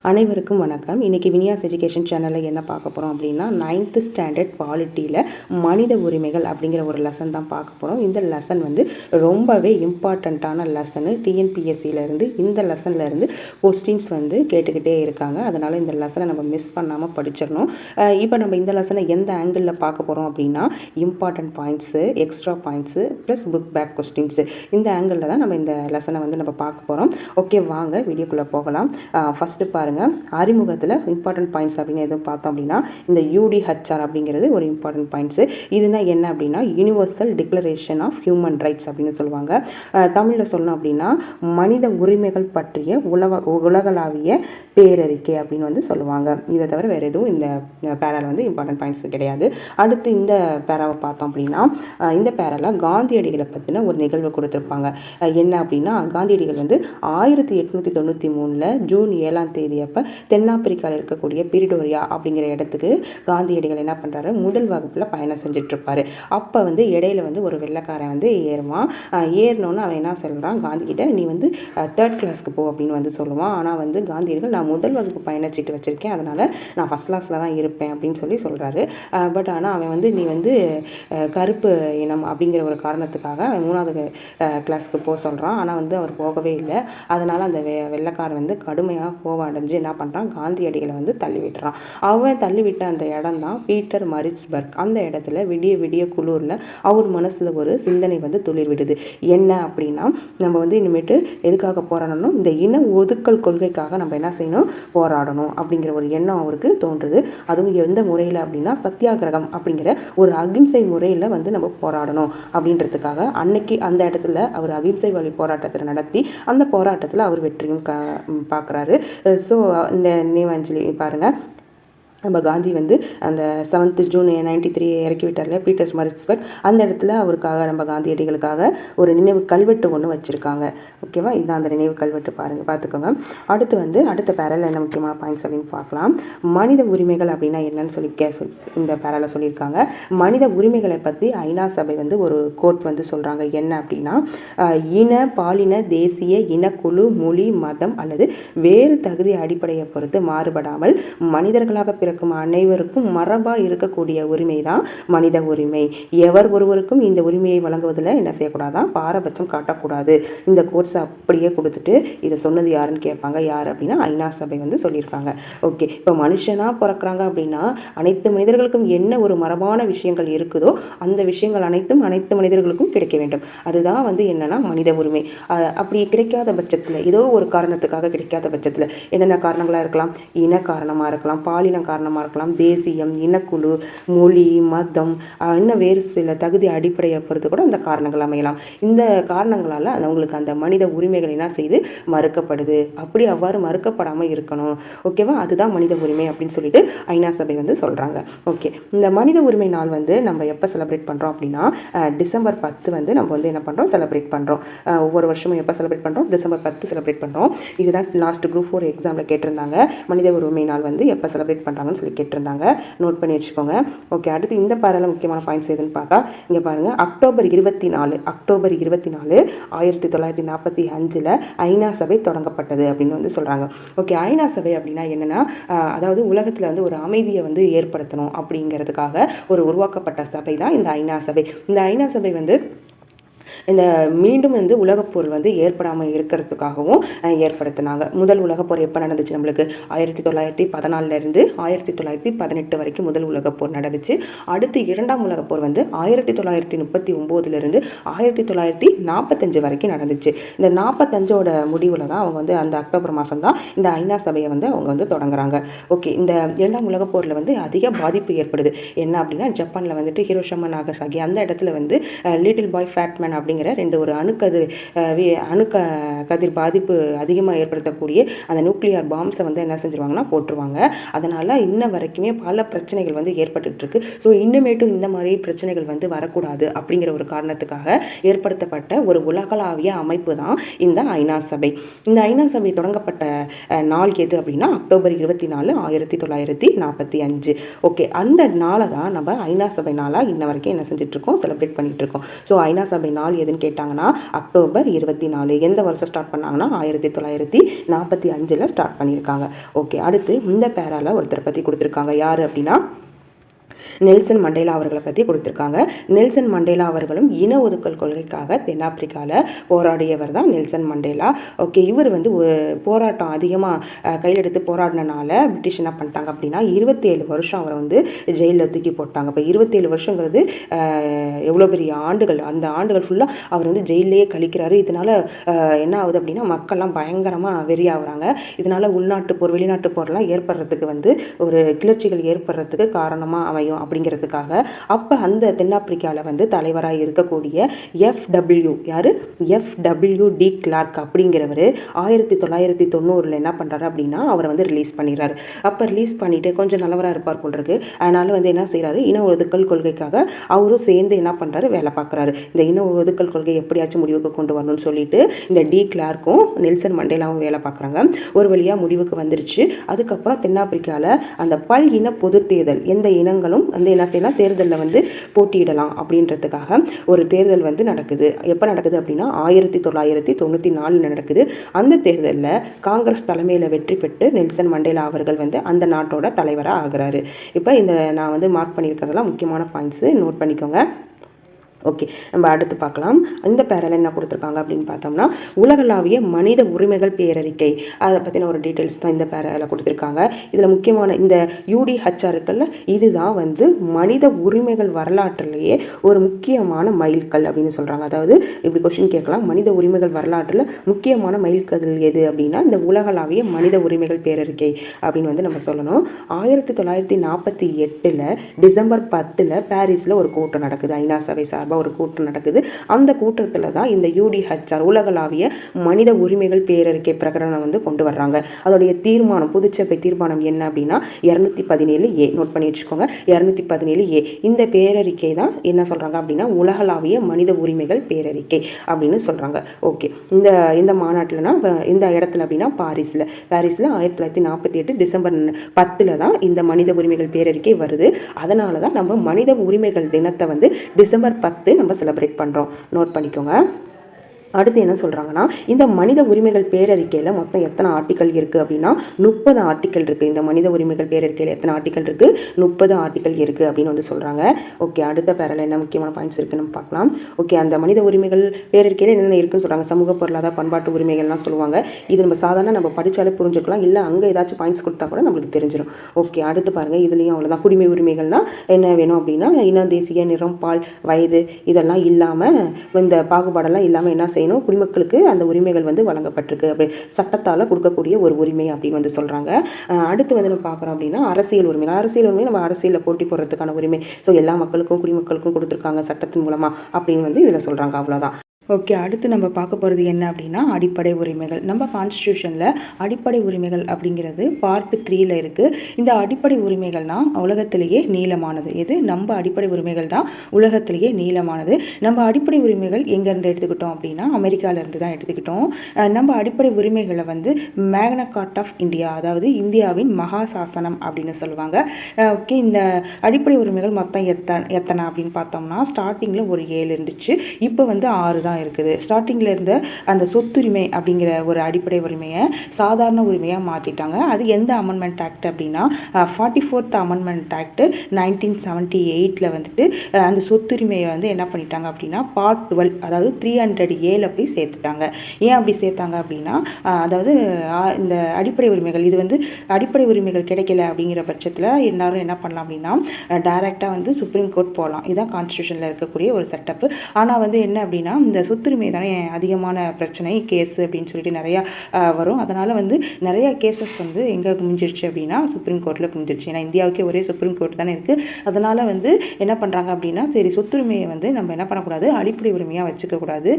அனைவருக்கும் வணக்கம். இன்றைக்கி வினியாஸ் எஜுகேஷன் சேனலில் என்ன பார்க்க போகிறோம் அப்படின்னா 9th ஸ்டாண்டர்ட் பாலிட்டியில் மனித உரிமைகள் அப்படிங்கிற ஒரு லெசன் தான் பார்க்க போகிறோம். இந்த லெசன் வந்து ரொம்பவே இம்பார்ட்டண்ட்டான லெசனு. டிஎன்பிஎஸ்சியிலேருந்து இந்த லெசன்லேருந்து கொஸ்டின்ஸ் வந்து கேட்டுக்கிட்டே இருக்காங்க. அதனால் இந்த லெசனை நம்ம மிஸ் பண்ணாமல் படிச்சிடணும். இப்போ நம்ம இந்த லெசனை எந்த ஆங்கிளில் பார்க்க போகிறோம் அப்படின்னா important points, extra points plus book back questions, இந்த ஆங்கிளில் தான் நம்ம இந்த லெசனை வந்து நம்ம பார்க்க போகிறோம். ஓகே, வாங்க வீடியோக்குள்ளே போகலாம். ஃபஸ்ட்டு பாருங்கள், அறிமுகத்தில் இம்பார்ட்டன்ட் பாயிண்ட்ஸ் அப்படின்னு எதுவும் பார்த்தோம் அப்படின்னா இந்த யூடிஹெச்ஆர் அப்படிங்கிறது ஒரு இம்பார்ட்டன்ட் பாயிண்ட்ஸு. இதுதான் என்ன அப்படின்னா universal declaration of human rights அப்படின்னு சொல்லுவாங்க. தமிழில் சொல்லணும் அப்படின்னா மனித உரிமைகள் பற்றிய உலகளாவிய பேரறிக்கை அப்படின்னு வந்து சொல்லுவாங்க. இதை தவிர வேறு எதுவும் இந்த பேராவில் வந்து இம்பார்ட்டன்ட் பாயிண்ட்ஸ் கிடையாது. அடுத்து இந்த பேராவை பார்த்தோம் அப்படின்னா இந்த பேராவில் காந்தியடிகளை பற்றின ஒரு நிகழ்வு கொடுத்துருப்பாங்க. என்ன அப்படின்னா காந்தியடிகள் வந்து 1893 ஜூன் 7ஆம் தேதி அப்போ தென்னாப்பிரிக்காவில் இருக்கக்கூடிய பிரிடோரியா அப்படிங்கிற இடத்துக்கு காந்தியடிகள் என்ன பண்ணுறாரு, முதல் வகுப்பில் பயணம் செஞ்சிட்ருப்பார். அப்போ வந்து இடையில வந்து ஒரு வெள்ளைக்காரன் வந்து ஏறுவான். ஏறினோன்னு அவன் என்ன சொல்கிறான், காந்திகிட்ட நீ வந்து 3rd கிளாஸ்க்கு போ அப்படின்னு வந்து சொல்லுவான். ஆனால் வந்து காந்தியடிகள் நான் முதல் வகுப்பு பயணச்சீட்டு வச்சுருக்கேன், அதனால் நான் ஃபஸ்ட் கிளாஸில் தான் இருப்பேன் அப்படின்னு சொல்கிறாரு. பட் ஆனால் அவன் வந்து நீ வந்து கருப்பு இனம் அப்படிங்கிற ஒரு காரணத்துக்காக அவன் 3வது கிளாஸ்க்கு போக சொல்கிறான். ஆனால் வந்து அவர் போகவே இல்லை. அதனால் அந்த வெள்ளைக்காரன் வந்து கடுமையாக கோவம் அடைஞ்சு என்ன பண்ணுறான், காந்தியடிகளை வந்து தள்ளிவிட்டுறான். அவன் தள்ளிவிட்ட அந்த இடம் தான் பீட்டர் மாரிட்ஸ்பர்க். அந்த இடத்துல விடிய விடிய குளூரில் அவர் மனசில் ஒரு சிந்தனை வந்து துளிர் விடுது. என்ன அப்படின்னா நம்ம வந்து இனிமேட்டு எதுக்காக போராடணும், இந்த இன ஒதுக்கல் கொள்கைக்காக நம்ம என்ன செய்யணும், போராடணும் அப்படிங்கிற ஒரு எண்ணம் அவருக்கு தோன்றுது. அதுவும் எந்த முறையில் அப்படின்னா சத்தியாகிரகம் அப்படிங்கிற ஒரு அகிம்சை முறையில் வந்து நம்ம போராடணும் அப்படின்றதுக்காக அன்னைக்கு அந்த இடத்துல அவர் அகிம்சை வழி போராட்டத்தை நடத்தி அந்த போராட்டத்தில் அவர் வெற்றியும் பார்க்குறாரு. ஸோ இந்த நினைவாஞ்சலி பாருங்கள், நம்ம காந்தி வந்து அந்த 7th ஜூன் 1993 இறக்கி விட்டார்ல பீட்டர் மாரிட்ஸ்பர்க், அந்த இடத்துல அவருக்காக நம்ம காந்தியடிகளுக்காக ஒரு நினைவு கல்வெட்டு ஒன்று வச்சுருக்காங்க. ஓகேவா, இதுதான் அந்த நினைவு கல்வெட்டு, பாருங்கள், பார்த்துக்கோங்க. அடுத்து வந்து அடுத்த பேரால என்ன முக்கியமான பாயிண்ட்ஸ் அப்படின்னு பார்க்கலாம். மனித உரிமைகள் அப்படின்னா என்னன்னு சொல்லி இந்த பேரால சொல்லியிருக்காங்க. மனித உரிமைகளை பற்றி ஐநா சபை வந்து ஒரு கோட் வந்து சொல்கிறாங்க. என்ன அப்படின்னா இன, பாலின, தேசிய, இனக்குழு, மொழி, மதம் அல்லது வேறு தகுதி அடிப்படையை பொறுத்து மாறுபடாமல் மனிதர்களாக அனைவருக்கும் மரபா இருக்கக்கூடிய உரிமை தான் மனித உரிமை. எவர் ஒருவருக்கும் இந்த உரிமையை வழங்குவதில் என்ன செய்யக்கூடாதான், பாரபட்சம் காட்டக்கூடாது. இந்த கோர்ஸ் அப்படியே கொடுத்துட்டு இதை சொன்னது யாருன்னு கேட்பாங்க. யார் அப்படின்னா ஐநா சபை வந்து சொல்லியிருக்காங்க. ஓகே, இப்போ மனுஷனாக பிறக்கிறாங்க அப்படின்னா அனைத்து மனிதர்களுக்கும் என்ன ஒரு மரபான விஷயங்கள் இருக்குதோ அந்த விஷயங்கள் அனைத்தும் அனைத்து மனிதர்களுக்கும் கிடைக்க வேண்டும். அதுதான் வந்து என்னன்னா மனித உரிமை. அப்படி கிடைக்காத பட்சத்தில், ஏதோ ஒரு காரணத்துக்காக கிடைக்காத பட்சத்தில் என்னென்ன காரணங்களாக இருக்கலாம், இன காரணமாக இருக்கலாம், பாலின காரணமாக இருக்கலாம், தேசியம், இனக்குழு, மொழி, மதம், இன்னும் வேறு சில தகுதி அடிப்படையை பொறுத்து கூட அந்த காரணங்கள் அமையலாம். இந்த காரணங்களால் அவங்களுக்கு அந்த மனித உரிமைகள் என்ன செய்து மறுக்கப்படுது. அப்படி அவ்வாறு மறுக்கப்படாமல் இருக்கணும். ஓகேவா, அதுதான் மனித உரிமை அப்படின்னு சொல்லிட்டு ஐநா சபை வந்து சொல்கிறாங்க. ஓகே, இந்த மனித உரிமை நாள் வந்து நம்ம எப்போ செலிப்ரேட் பண்ணுறோம் அப்படின்னா டிசம்பர் 10 வந்து நம்ம வந்து என்ன பண்ணுறோம், செலிப்ரேட் பண்ணுறோம். ஒவ்வொரு வருஷமும் எப்போ செலிப்ரேட் பண்ணுறோம், டிசம்பர் 10 செலிப்ரேட் பண்ணுறோம். இதுதான் லாஸ்ட் குரூப் 4 எக்ஸாமில் கேட்டிருந்தாங்க. மனித உரிமை நாள் வந்து எப்போ செலிப்ரேட் பண்ணுறாங்கன்னு சொல்லி கேட்டிருந்தாங்க. நோட் பண்ணி வச்சுக்கோங்க. ஓகே, அடுத்து இந்த பேரால முக்கியமான பாயிண்ட்ஸ் எதுன்னு பார்த்தா இங்கே பாருங்கள், அக்டோபர் 24 1945 ஐநா சபை தொடங்கப்பட்டது அப்படின்னு வந்து சொல்கிறாங்க. ஓகே, ஐநா சபை அப்படின்னா என்னென்னா அதாவது உலகத்தில் வந்து ஒரு அமைதியை வந்து ஏற்படுத்தணும் அப்படிங்கிறதுக்காக ஒரு உருவாக்கப்பட்ட சபை தான் இந்த ஐநா சபை. இந்த ஐநா சபை வந்து இந்த மீண்டும் வந்து உலகப்போர் வந்து ஏற்படாமல் இருக்கிறதுக்காகவும் ஏற்படுத்தினாங்க. முதல் உலகப்போர் எப்போ நடந்துச்சு, நம்மளுக்கு 1914 1918 வரைக்கும் முதல் உலகப்போர் நடந்துச்சு. அடுத்து 2ஆம் உலகப்போர் வந்து 1939 1945 வரைக்கும் நடந்துச்சு. இந்த 45ஓட முடிவில் தான் அவங்க வந்து அந்த அக்டோபர் மாதம் தான் இந்த ஐநா சபையை வந்து அவங்க வந்து தொடங்குறாங்க. ஓகே, இந்த 2ஆம் உலகப்போரில் வந்து அதிக பாதிப்பு ஏற்படுது. என்ன அப்படின்னா ஜப்பானில் வந்துட்டு ஹிரோஷிமா நாகசாகி அந்த இடத்துல வந்து லிட்டில் பாய் ஃபேட் மேன் அப்படிங்கிற ஒரு அணுக்கதிர் பாதிப்பு அதிகமாக ஏற்படுத்தக்கூடிய அந்த நியூக்ளியர் பாம்ஸை வந்து என்ன செஞ்சிருவாங்கன்னா போட்டுருவாங்க. அதனால் இன்ன வரைக்குமே பல பிரச்சனைகள் வந்து ஏற்பட்டு இருக்கு. ஸோ இன்னுமேட்டும் இந்த மாதிரி பிரச்சனைகள் வந்து வரக்கூடாது அப்படிங்கிற ஒரு காரணத்துக்காக ஏற்படுத்தப்பட்ட ஒரு உலகளாவிய அமைப்பு தான் இந்த ஐநா சபை. இந்த ஐநா சபை தொடங்கப்பட்ட நாள் எது அப்படின்னா அக்டோபர் 24 1945. ஓகே, அந்த நாளை தான் நம்ம ஐநா சபை நாளாக இன்ன வரைக்கும் என்ன செஞ்சுட்டு இருக்கோம், செலிப்ரேட் பண்ணிட்டு இருக்கோம். ஸோ ஐநா சபை நாள் நாள் எதுன்னு கேட்டாங்கன்னா அக்டோபர் 24. எந்த வருஷம் ஸ்டார்ட் பண்ணாங்கன்னா 1945 ஸ்டார்ட் பண்ணியிருக்காங்க. ஓகே, அடுத்து இந்த பேரால ஒருத்தரை பற்றி கொடுத்துருக்காங்க. யார் அப்படின்னா நெல்சன் மண்டேலா அவர்களை பற்றி கொடுத்துருக்காங்க. நெல்சன் மண்டேலா அவர்களும் இன ஒதுக்கல் கொள்கைக்காக தென்னாப்பிரிக்காவில் போராடியவர் தான் நெல்சன் மண்டேலா. ஓகே, இவர் வந்து போராட்டம் அதிகமாக கையில் எடுத்து போராடினால பிரிட்டிஷ் என்ன பண்ணிட்டாங்க அப்படின்னா 27 வருஷம் அவரை வந்து ஜெயிலில் தூக்கி போட்டாங்க. இப்போ 27 வருஷங்கிறது எவ்வளோ பெரிய ஆண்டுகள், அந்த ஆண்டுகள் ஃபுல்லாக அவர் வந்து ஜெயிலே கழிக்கிறாரு. இதனால் என்ன ஆகுது அப்படின்னா மக்கள்லாம் பயங்கரமாக வெறியாகிறாங்க. இதனால் உள்நாட்டு போர் வெளிநாட்டு போர்லாம் ஏற்படுறதுக்கு வந்து ஒரு கிளர்ச்சிகள் ஏற்படுறதுக்கு காரணமாக அமையும் அப்படிங்கிறதுக்காக அப்போ அந்த தென்னாப்பிரிக்காவில் வந்து தலைவராக இருக்கக்கூடிய எஃப்டபிள்யூ டி கிளார்க் அப்படிங்கிறவர் 1990 என்ன பண்ணுறாரு அப்படின்னா அவரை வந்து ரிலீஸ் பண்ணிடுறாரு. அப்போ ரிலீஸ் பண்ணிவிட்டு கொஞ்சம் நல்லவராக இருப்பார் போல் இருக்கு. அதனால் வந்து என்ன செய்கிறாரு, இன ஒதுக்கல் கொள்கைக்காக அவரும் சேர்ந்து என்ன பண்ணுறாரு, வேலை பார்க்குறாரு. இந்த இன ஒதுக்கல் கொள்கை எப்படியாச்சும் முடிவுக்கு கொண்டு வரணும்னு சொல்லிட்டு இந்த டி கிளார்க்கும் நெல்சன் மண்டேலாவும் வேலை பார்க்குறாங்க. ஒரு வழியாக முடிவுக்கு வந்துருச்சு. அதுக்கப்புறம் தென்னாப்பிரிக்காவில் அந்த பல் இன பொது தேர்தல், எந்த இனங்களும் வந்து என்ன செய்யலாம், தேர்தலில் வந்து போட்டியிடலாம் அப்படின்றதுக்காக ஒரு தேர்தல் வந்து நடக்குது. எப்போ நடக்குது அப்படின்னா 1994 நடக்குது. அந்த தேர்தலில் காங்கிரஸ் தலைமையில் வெற்றி பெற்று நெல்சன் மண்டேலா அவர்கள் வந்து அந்த நாட்டோட தலைவராக ஆகிறாரு. இப்போ இந்த நான் வந்து மார்க் பண்ணியிருக்கிறதெல்லாம் முக்கியமான பாயிண்ட்ஸு, நோட் பண்ணிக்கோங்க. ஓகே, நம்ம அடுத்து பார்க்கலாம். இந்த பேரில் என்ன கொடுத்துருக்காங்க அப்படின்னு பார்த்தோம்னா உலகளாவிய மனித உரிமைகள் பேரறிக்கை, அதை பற்றின ஒரு டீட்டெயில்ஸ் தான் இந்த பேரில் கொடுத்துருக்காங்க. இதில் முக்கியமான இந்த UDHR இருக்குல்ல, இதுதான் வந்து மனித உரிமைகள் வரலாற்றிலேயே ஒரு முக்கியமான மைல்கல் அப்படின்னு சொல்கிறாங்க. அதாவது இப்படி கொஸ்டின் கேட்கலாம், மனித உரிமைகள் வரலாற்றில் முக்கியமான மைல்கல் எது அப்படின்னா இந்த உலகளாவிய மனித உரிமைகள் பேரறிக்கை அப்படின்னு வந்து நம்ம சொல்லணும். 1948 டிசம்பர் 10 பாரிஸில் ஒரு கூட்டம் நடக்குது. ஐநா சபை சார்பாக ஒரு கூட்டம் நடக்குது. அந்த கூட்டத்தில் தான் இந்த UDHR உலகளாவிய மனித உரிமைகள் பேரறிக்கை பிரகடனம் வந்து கொண்டு வர்றாங்க. அதோடைய தீர்மானம், பொதுச்சபை தீர்மானம் என்ன அப்படின்னா 217A, நோட் பண்ணி வச்சுக்கோங்க, 217A. இந்த பேரறிக்கை தான் என்ன சொல்றாங்க அப்படின்னா உலகளாவிய மனித உரிமைகள் பேரறிக்கை அப்படின்னு சொல்றாங்க. ஓகே, இந்த மாநாட்டில்னா இந்த இடத்துல அப்படின்னா பாரிஸில் 1948 டிசம்பர் 10 தான் இந்த மனித உரிமைகள் பேரறிக்கை வருது. அதனால தான் நம்ம மனித உரிமைகள் தினத்தை வந்து டிசம்பர் 10 நம்ம செலிப்ரேட் பண்ணுறோம். நோட் பண்ணிக்கோங்க. அடுத்து என்ன சொல்கிறாங்கன்னா இந்த மனித உரிமைகள் பேரறிக்கையில் மொத்தம் எத்தனை ஆர்டிக்கல் இருக்குது அப்படின்னா 30 ஆர்டிக்கல் இருக்குது. இந்த மனித உரிமைகள் பேரறிக்கையில் எத்தனை ஆர்டிக்கல் இருக்குது, 30 ஆர்டிக்கல் இருக்குது அப்படின்னு வந்து சொல்கிறாங்க. ஓகே, அடுத்த பேரில் என்ன முக்கியமான பாயிண்ட்ஸ் இருக்குன்னு நம்ம பார்க்கலாம். ஓகே, அந்த மனித உரிமைகள் பேரறிக்கையில் என்னென்ன இருக்குன்னு சொல்கிறாங்க. சமூக பொருளாதார பண்பாட்டு உரிமைகள்லாம் சொல்லுவாங்க. இது நம்ம சாதாரண நம்ம படித்தாலே புரிஞ்சுக்கலாம், இல்லை அங்கே ஏதாச்சும் பாயிண்ட்ஸ் கொடுத்தா கூட நம்மளுக்கு தெரிஞ்சிடும். ஓகே, அடுத்து பாருங்கள், இதுலேயும் அவ்வளோதான். குடிமை உரிமைகள்னால் என்ன வேணும் அப்படின்னா இனம், தேசிய, நிறம், பால், வயது இதெல்லாம் இல்லாமல், இந்த பாகுபாடெல்லாம் இல்லாமல் என்ன குடிமக்களுக்கு அந்த உரிமைகள் வந்து வழங்கப்பட்டிருக்கு. அப்படி சட்டத்தால் கொடுக்கக்கூடிய ஒரு உரிமை அப்படின்னு வந்து சொல்கிறாங்க. அடுத்து வந்து நம்ம பார்க்குறோம் அப்படின்னா அரசியல் உரிமை நம்ம அரசியலில் போட்டி போடுறதுக்கான உரிமை. ஸோ எல்லா மக்களுக்கும் குடிமக்களுக்கும் கொடுத்துருக்காங்க சட்டத்தின் மூலமாக அப்படின்னு வந்து இதில் சொல்கிறாங்க. அவ்வளோதான். ஓகே, அடுத்து நம்ம பார்க்க போகிறது என்ன அப்படின்னா அடிப்படை உரிமைகள். நம்ம கான்ஸ்டியூஷனில் அடிப்படை உரிமைகள் அப்படிங்கிறது பார்ட் 3 இருக்குது. இந்த அடிப்படை உரிமைகள்னால் உலகத்திலேயே நீளமானது எது, நம்ம அடிப்படை உரிமைகள் தான் உலகத்திலேயே நீளமானது. நம்ம அடிப்படை உரிமைகள் எங்கேருந்து எடுத்துக்கிட்டோம் அப்படின்னா அமெரிக்காவிலேருந்து தான் எடுத்துக்கிட்டோம். நம்ம அடிப்படை உரிமைகளை வந்து மேக்னா கார்ட்டா ஆஃப் இந்தியா, அதாவது இந்தியாவின் மகா சாசனம் அப்படின்னு சொல்லுவாங்க. ஓகே, இந்த அடிப்படை உரிமைகள் மொத்தம் எத்தனை அப்படின்னு பார்த்தோம்னா ஸ்டார்டிங்கில் ஒரு 7 இருந்துச்சு, இப்போ வந்து 6 தான் இருக்குது. ஸ்டார்டிங்கில் இருந்த அந்த சொத்துரிமை அப்படிங்கிற ஒரு அடிப்படை உரிமையை சாதாரண உரிமையாக மாற்றிட்டாங்க. அது எந்த அமெண்ட்மெண்ட் ஆக்ட் அப்படின்னா 44th அமெண்ட்மெண்ட் ஆக்ட் 1978 வந்துட்டு அந்த சொத்துரிமையை வந்து என்ன பண்ணிட்டாங்க அப்படின்னா பார்ட் 12, அதாவது 300A போய் சேர்த்துட்டாங்க. ஏன் அப்படி சேர்த்தாங்க அப்படின்னா அதாவது இந்த அடிப்படை உரிமைகள், இது வந்து அடிப்படை உரிமைகள் கிடைக்கல அப்படிங்கிற பட்சத்தில் எல்லாரும் என்ன பண்ணலாம் அப்படின்னா டைரெக்டாக வந்து சுப்ரீம் கோர்ட் போகலாம். இதுதான் கான்ஸ்டியூஷனில் இருக்கக்கூடிய ஒரு செட்டப்பு. ஆனால் வந்து என்ன அப்படின்னா இந்த சொத்துரிமை தானே அதிகமான பிரச்சனை, கேஸ் அப்படின்னு சொல்லிட்டு நிறையா வரும். அதனால் வந்து நிறையா கேசஸ் வந்து எங்கே குமிஞ்சிருச்சு அப்படின்னா சுப்ரீம் கோர்ட்டில் குமிஞ்சிருச்சு. ஏன்னா இந்தியாவுக்கே ஒரே சுப்ரீம் கோர்ட் தானே இருக்குது. அதனால் வந்து என்ன பண்ணுறாங்க அப்படின்னா சரி சொத்துரிமையை வந்து நம்ம என்ன பண்ணக்கூடாது, அடிப்படை உரிமையாக வச்சுக்கக்கூடாது,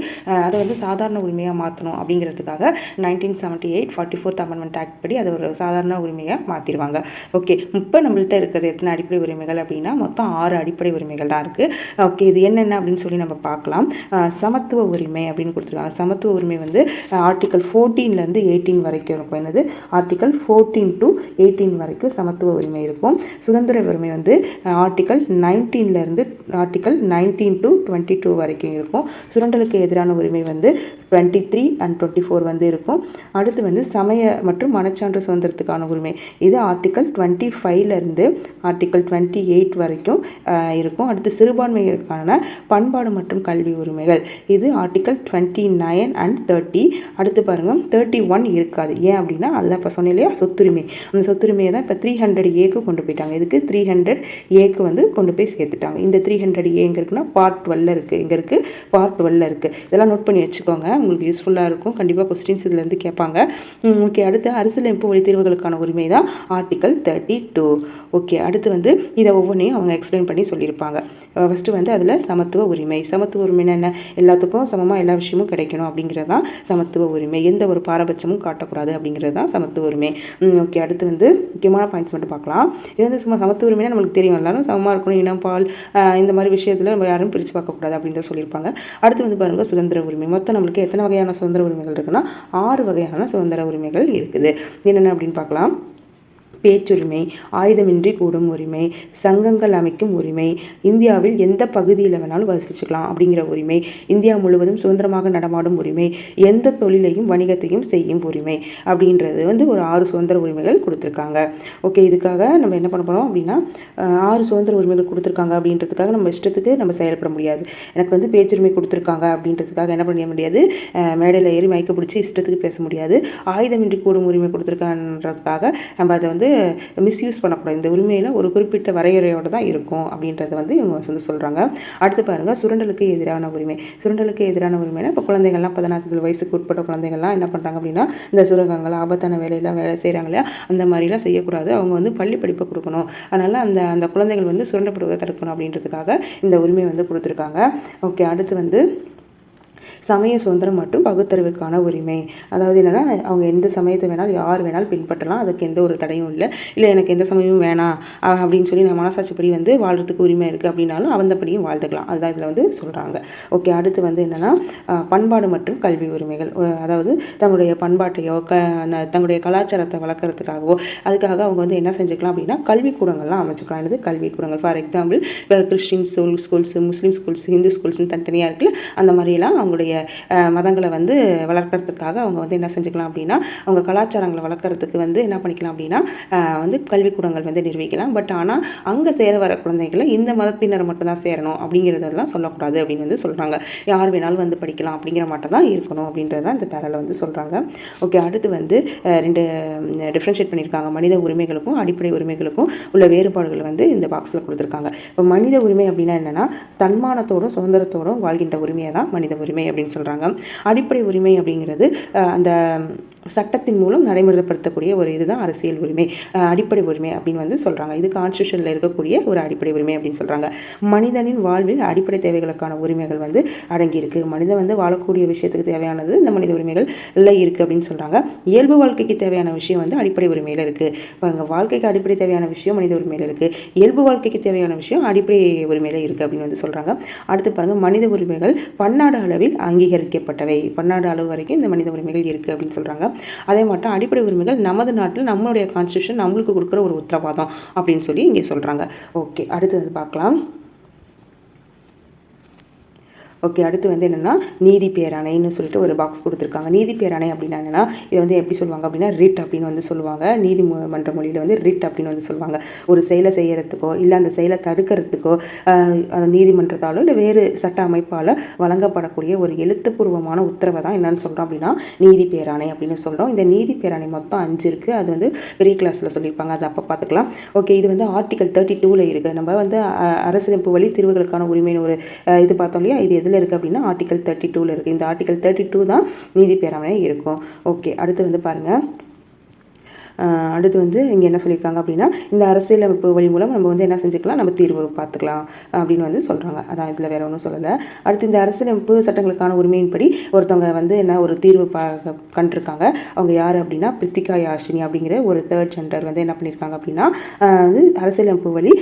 அதை வந்து சாதாரண உரிமையாக மாற்றணும் அப்படிங்கிறதுக்காக 1978 44th அமெண்ட்மெண்ட் ஆக்ட் படி அதை ஒரு சாதாரண உரிமையாக மாற்றிடுவாங்க. ஓகே, இப்போ நம்மள்கிட்ட இருக்கிறது எத்தனை அடிப்படை உரிமைகள் அப்படின்னா மொத்தம் 6 அடிப்படை உரிமைகள் தான் இருக்குது. ஓகே, இது என்னென்ன அப்படின்னு சொல்லி நம்ம பார்க்கலாம். சமத்துவம், சமத்துவ உரிமை அப்படின்னு கொடுத்துருக்காங்க. சமத்துவ உரிமை வந்து ஆர்டிகல் 14லேருந்து 18 வரைக்கும் இருக்கும். என்னது ஆர்டிகல் 14 to 18 வரைக்கும் சமத்துவ உரிமை இருக்கும். சுதந்திர உரிமை வந்து ஆர்டிகல் 19லேருந்து ஆர்டிகல் 19 to 22 வரைக்கும் இருக்கும். சுரண்டலுக்கு எதிரான உரிமை வந்து 23 and 24 வந்து இருக்கும். அடுத்து வந்து சமய மற்றும் மனச்சான்று சுதந்திரத்துக்கான உரிமை இது ஆர்டிகல் 25லேருந்து ஆர்டிகல் 28 வரைக்கும் இருக்கும். அடுத்து சிறுபான்மையினருக்கான பண்பாடு மற்றும் கல்வி உரிமைகள் இது ஆர்டிகல் 29 and 30. அடுத்து பாருங்கள் 31 இருக்காது. ஏன் அப்படின்னா அதுதான் இப்போ சொன்னேன் இல்லையா சொத்துரிமை. அந்த சொத்துரிமையை தான் இப்போ 300A கொண்டு போயிட்டாங்க. இதுக்கு 300A வந்து கொண்டு போய் சேர்த்துட்டாங்க. இந்த 300A எங்கே இருக்குன்னா பார்ட் 12 இருக்குது. இங்கே இருக்குது பார்ட் 12 இருக்குது. இதெல்லாம் நோட் பண்ணி வச்சுக்கோங்க, உங்களுக்கு யூஸ்ஃபுல்லாக இருக்கும். கண்டிப்பாக கொஸ்டின்ஸ் இதுலேருந்து கேட்பாங்க. ஓகே, அடுத்து அரசியலமைப்பு வழி தீர்வுகளுக்கான உரிமை தான் ஆர்டிகல் 32. ஓகே, அடுத்து வந்து இதை ஒவ்வொன்றையும் அவங்க எக்ஸ்பிளைன் பண்ணி சொல்லியிருப்பாங்க. ஃபஸ்ட்டு வந்து அதில் சமத்துவ உரிமை. சமத்துவ உரிமைன்னா என்ன? எல்லாத்துக்கும் சமமாக எல்லா விஷயமும் கிடைக்கணும் அப்படிங்கிறது தான் சமத்துவ உரிமை. எந்த ஒரு பாரபட்சமும் காட்டக்கூடாது அப்படிங்கிறது தான் சமத்துவ உரிமை. ஓகே, அடுத்து வந்து முக்கியமான பாயிண்ட்ஸ் மட்டும் பார்க்கலாம். இது வந்து சும்மா சமத்துவ உரிமைனா நம்மளுக்கு தெரியும், எல்லாரும் சமமாக இருக்கணும், இனம் பால் இந்த மாதிரி விஷயத்தில் நம்ம யாரும் பிரித்து பார்க்கக்கூடாது அப்படின்றத சொல்லியிருப்பாங்க. அடுத்து வந்து பாருங்கள் சுதந்திர உரிமை. மொத்தம் நம்மளுக்கு எத்தனை வகையான சுதந்திர உரிமைகள் இருக்குன்னா 6 வகையான சுதந்திர உரிமைகள் இருக்குது. என்னென்ன அப்படின்னு பார்க்கலாம். பேச்சுரிமை, ஆயுதமின்றி கூடும் உரிமை, சங்கங்கள் அமைக்கும் உரிமை, இந்தியாவில் எந்த பகுதியில் வேணாலும் வசிச்சுக்கலாம் அப்படிங்கிற உரிமை, இந்தியா முழுவதும் சுதந்திரமாக நடமாடும் உரிமை, எந்த தொழிலையும் வணிகத்தையும் செய்யும் உரிமை அப்படின்றது வந்து ஒரு 6 சுதந்திர உரிமைகள் கொடுத்துருக்காங்க. ஓகே, இதுக்காக நம்ம என்ன பண்ண போகிறோம் அப்படின்னா 6 சுதந்திர உரிமைகள் கொடுத்துருக்காங்க அப்படின்றதுக்காக நம்ம இஷ்டத்துக்கு நம்ம செயல்பட முடியாது. எனக்கு வந்து பேச்சுரிமை கொடுத்துருக்காங்க அப்படின்றதுக்காக என்ன பண்ண முடியாது, மேடையில் ஏறி மயக்க பிடிச்சி இஷ்டத்துக்கு பேச முடியாது. ஆயுதமின்றி கூடும் உரிமை கொடுத்துருக்கான்றதுக்காக நம்ம அதை வந்து மிஸ்யூஸ் பண்ணக்கூடாது. இந்த உரிமையில் ஒரு குறிப்பிட்ட வரையறையோடு தான் இருக்கும் அப்படின்றத வந்து இவங்க வந்து சொல்கிறாங்க. அடுத்து பாருங்கள் சுரண்டலுக்கு எதிரான உரிமை. சுரண்டலுக்கு எதிரான உரிமைனா இப்போ குழந்தைகள்லாம் 14 வயசுக்கு உட்பட்ட குழந்தைகள்லாம் என்ன பண்ணுறாங்க அப்படின்னா இந்த சுரங்கங்கள் ஆபத்தான வேலையெல்லாம் செய்கிறாங்க இல்லையா, அந்த மாதிரிலாம் செய்யக்கூடாது. அவங்க வந்து பள்ளி படிப்பை கொடுக்கணும். அதனால் அந்த குழந்தைகள் வந்து சுரண்டப்படுவதை தடுக்கணும் அப்படின்றதுக்காக இந்த உரிமை வந்து கொடுத்துருக்காங்க. ஓகே, அடுத்து வந்து சமய சுதந்திரம் மற்றும் பகுத்தறிவுக்கான உரிமை. அதாவது என்னென்னா அவங்க எந்த சமயத்தை வேணாலும் யார் வேணாலும் பின்பற்றலாம், அதுக்கு எந்த ஒரு தடையும் இல்லை எனக்கு எந்த சமயமும் வேணாம் அப்படின்னு சொல்லி நான் மனசாட்சிப்படி வந்து வாழ்கிறதுக்கு உரிமை இருக்குது அப்படின்னாலும் அவந்தப்படியும் வாழ்ந்துக்கலாம். அதுதான் இதில் வந்து சொல்கிறாங்க. ஓகே, அடுத்து வந்து என்னென்னா பண்பாடு மற்றும் கல்வி உரிமைகள். அதாவது தங்களுடைய பண்பாட்டையோ தங்களுடைய கலாச்சாரத்தை வளர்க்குறதுக்காகவோ அதுக்காக அவங்க வந்து என்ன செஞ்சுக்கலாம் அப்படின்னா கல்விக்கூடங்கள்லாம் அமைச்சுக்கலாம். என்னது கல்விக்கூடங்கள். ஃபார் எக்ஸாம்பிள் இப்போ கிறிஸ்டின் ஸ்கூல்ஸ், முஸ்லீம் ஸ்கூல்ஸ், ஹிந்து ஸ்கூல்ஸ்னு தனித்தனியாக இருக்குல்ல, அந்த மாதிரிலாம் அவங்களுடைய மதங்களை வந்து வளர்க்கறதுக்காக அவங்க வந்து என்ன செஞ்சுக்கலாம் அப்படின்னா அவங்க கலாச்சாரங்களை வளர்க்குறதுக்கு வந்து என்ன பண்ணிக்கலாம் அப்படின்னா வந்து கல்விக்கூடங்கள் வந்து நிர்வகிக்கலாம். பட் ஆனால் அங்கே சேர வர குழந்தைகளை இந்த மதத்தினர் மட்டும்தான் சேரணும் அப்படிங்கிறதெல்லாம் சொல்லக்கூடாது அப்படின்னு வந்து சொல்கிறாங்க. யார் வேணாலும் வந்து படிக்கலாம் அப்படிங்கிற மட்டும் தான் இருக்கணும் அப்படின்றது தான் இந்த பேரில் வந்து சொல்கிறாங்க. ஓகே, அடுத்து வந்து 2 டிஃப்ரென்ஷியேட் பண்ணியிருக்காங்க. மனித உரிமைகளுக்கும் அடிப்படை உரிமைகளுக்கும் உள்ள வேறுபாடுகள் வந்து இந்த பாக்ஸில் கொடுத்துருக்காங்க. இப்போ மனித உரிமை அப்படின்னா என்னென்னா தன்மானத்தோடும் சுதந்திரத்தோடும் வாழ்கின்ற உரிமையை தான் மனித உரிமை அப்படின்னு சொல்கிறாங்க. அடிப்படை உரிமை அப்படிங்கிறது அந்த சட்டத்தின் மூலம் நடைமுறைப்படுத்தக்கூடிய ஒரு இதுதான் அரசியல் உரிமை, அடிப்படை உரிமை அப்படின்னு வந்து சொல்கிறாங்க. இது கான்ஸ்டியூஷனில் இருக்கக்கூடிய ஒரு அடிப்படை உரிமை அப்படின்னு சொல்கிறாங்க. மனிதனின் வாழ்வில் அடிப்படை தேவைகளுக்கான உரிமைகள் வந்து அடங்கியிருக்கு. மனிதன் வந்து வாழக்கூடிய விஷயத்துக்கு தேவையானது இந்த மனித உரிமைகள் எல்லாம் இருக்குது அப்படின்னு சொல்கிறாங்க. இயல்பு வாழ்க்கைக்கு தேவையான விஷயம் வந்து அடிப்படை உரிமையில் இருக்குது. பாருங்கள், வாழ்க்கைக்கு அடிப்படை தேவையான விஷயம் மனித உரிமையில் இருக்குது, இயல்பு வாழ்க்கைக்கு தேவையான விஷயம் அடிப்படை உரிமையில் இருக்குது அப்படின்னு வந்து சொல்கிறாங்க. அடுத்து பாருங்கள், மனித உரிமைகள் பன்னாடு அளவில் அங்கீகரிக்கப்பட்டவை. பன்னாடு அளவு வரைக்கும் இந்த மனித உரிமைகள் இருக்குது அப்படின்னு சொல்கிறாங்க. அதே மட்டும் அடிப்படை உரிமைகள் நமது நாட்டில் நம்மளுடைய கான்ஸ்டியூஷன் நம்மளுக்கு கொடுக்குற ஒரு உத்தரவாதம் அப்படின்னு சொல்லி இங்கே சொல்கிறாங்க. ஓகே, அடுத்து வந்து பார்க்கலாம். ஓகே, அடுத்து வந்து என்னென்னா நீதி பேராணைன்னு சொல்லிட்டு ஒரு பாக்ஸ் கொடுத்துருக்காங்க. நீதி பேராணை அப்படின்னா என்னென்னா இதை வந்து எப்படி சொல்லுவாங்க அப்படின்னா ரிட் அப்படின்னு வந்து சொல்லுவாங்க. நீதிமன்ற மொழியில் வந்து ரிட் அப்படின்னு வந்து சொல்லுவாங்க. ஒரு செயலை செய்கிறதுக்கோ இல்லை அந்த செயலை தடுக்கிறதுக்கோ அந்த நீதிமன்றத்தாலோ இல்லை வேறு சட்ட அமைப்பால் வழங்கப்படக்கூடிய ஒரு எழுத்துப்பூர்வமான உத்தரவை தான் என்னென்னு சொல்கிறோம் அப்படின்னா நீதி பேராணை அப்படின்னு சொல்கிறோம். இந்த நீதி பேராணை மொத்தம் 5 இருக்குது. அது வந்து பெரிய கிளாஸில் சொல்லியிருப்பாங்க, அது அப்போ பார்த்துக்கலாம். ஓகே, இது வந்து ஆர்டிகல் 32ல் இருக்குது. நம்ம வந்து அரசியலமைப்பு வழி தீர்வுகளுக்கான உரிமைன்னு ஒரு இது பார்த்தோம் இல்லையா, இது இருக்குது அப்படின்னா ஆர்டிகல் 32ல் இருக்குது. இந்த ஆர்டிகல் 32 தான் நீதி பேராணை இருக்கும். ஓகே, அடுத்து வந்து பாருங்கள் அடுத்து வந்து இங்கே என்ன சொல்லியிருக்காங்க அப்படின்னா, இந்த அரசியலமைப்பு வழி மூலம் நம்ம வந்து என்ன செஞ்சுக்கலாம், நம்ம தீர்வு பார்த்துக்கலாம் அப்படின்னு வந்து சொல்கிறாங்க. அதான் இதில் வேறு ஒன்றும் சொல்லலை. அடுத்து இந்த அரசியலமைப்பு சட்டங்களுக்கான உரிமையின்படி ஒருத்தவங்க வந்து என்ன ஒரு தீர்வு கண்டிருக்காங்க. அவங்க யார் அப்படின்னா பிரித்திகா யாஷினி அப்படிங்கிற ஒரு 3rd ஜெண்டர் வந்து என்ன பண்ணியிருக்காங்க அப்படின்னா, வந்து அரசியலமைப்பு வழி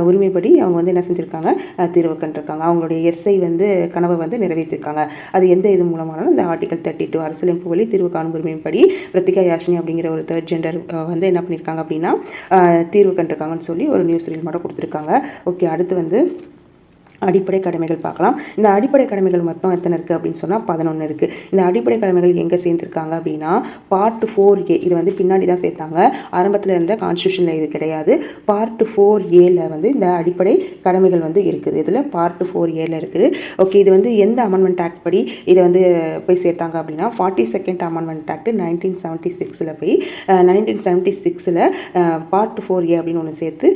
உரிமைப்படி அவங்க வந்து என்ன செஞ்சுருக்காங்க, தீர்வு கண்டிருக்காங்க. அவங்களுடைய எஸ்ஐ வந்து கனவை வந்து நிறைவேற்றிருக்காங்க. அது எந்த இது மூலமானாலும் இந்த ஆர்டிகல் 32 அரசியலமைப்பு வழி தீர்வு காணும் உரிமைப்படி பிரித்திகா யாஷினி அப்படிங்கிற ஒரு 3rd ஜெண்டர் வந்து என்ன பண்ணியிருக்காங்க அப்படின்னா தீர்வு கண்டிருக்காங்கன்னு சொல்லி ஒரு நியூஸ் ரீல் மட்டும் கொடுத்துருக்காங்க. ஓகே, அடுத்து வந்து அடிப்படை கடமைகள் பார்க்கலாம். இந்த அடிப்படை கடமைகள் மொத்தம் எத்தனை இருக்குது அப்படின்னு சொன்னால் 11 இருக்குது. இந்த அடிப்படை கடமைகள் எங்கே சேர்ந்துருக்காங்க அப்படின்னா பார்ட் 4A, இது வந்து பின்னாடி தான் சேர்த்தாங்க, ஆரம்பத்தில் இருந்த கான்ஸ்டியூஷனில் இது கிடையாது. பார்ட் 4Aல வந்து இந்த அடிப்படை கடமைகள் வந்து இருக்குது. இதில் பார்ட் 4Aல இருக்குது. ஓகே, இது வந்து எந்த அமெண்ட்மெண்ட் ஆக்ட் படி இதை வந்து போய் சேர்த்தாங்க அப்படின்னா 42nd அமெண்ட்மெண்ட் ஆக்ட் 1976 போய் 1976 பார்ட் 4A அப்படின்னு ஒன்று சேர்த்து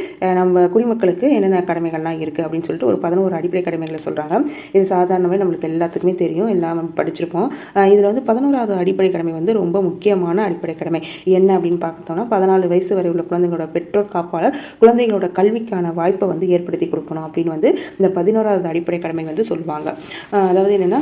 நம்ம குடிமக்களுக்கு என்னென்ன கடமைகள்லாம் இருக்குது அப்படின்னு சொல்லிட்டு ஒரு 11 அடிப்படை கடமைகளை சொல்கிறாங்க. இது சாதாரணமே நம்மளுக்கு எல்லாத்துக்குமே தெரியும், எல்லாம் படிச்சிருப்போம். இதில் வந்து 11வது அடிப்படை கடமை வந்து ரொம்ப முக்கியமான அடிப்படை கடமை. என்ன அப்படின்னு பார்த்தோம்னா 14 வயசு வரை உள்ள குழந்தைகளோட பெற்றோர் காப்பாளர் குழந்தைகளோட கல்விக்கான வாய்ப்பை வந்து ஏற்படுத்தி கொடுக்கணும் அப்படின்னு வந்து இந்த 11வது அடிப்படை கடமை வந்து சொல்லுவாங்க. அதாவது என்னென்னா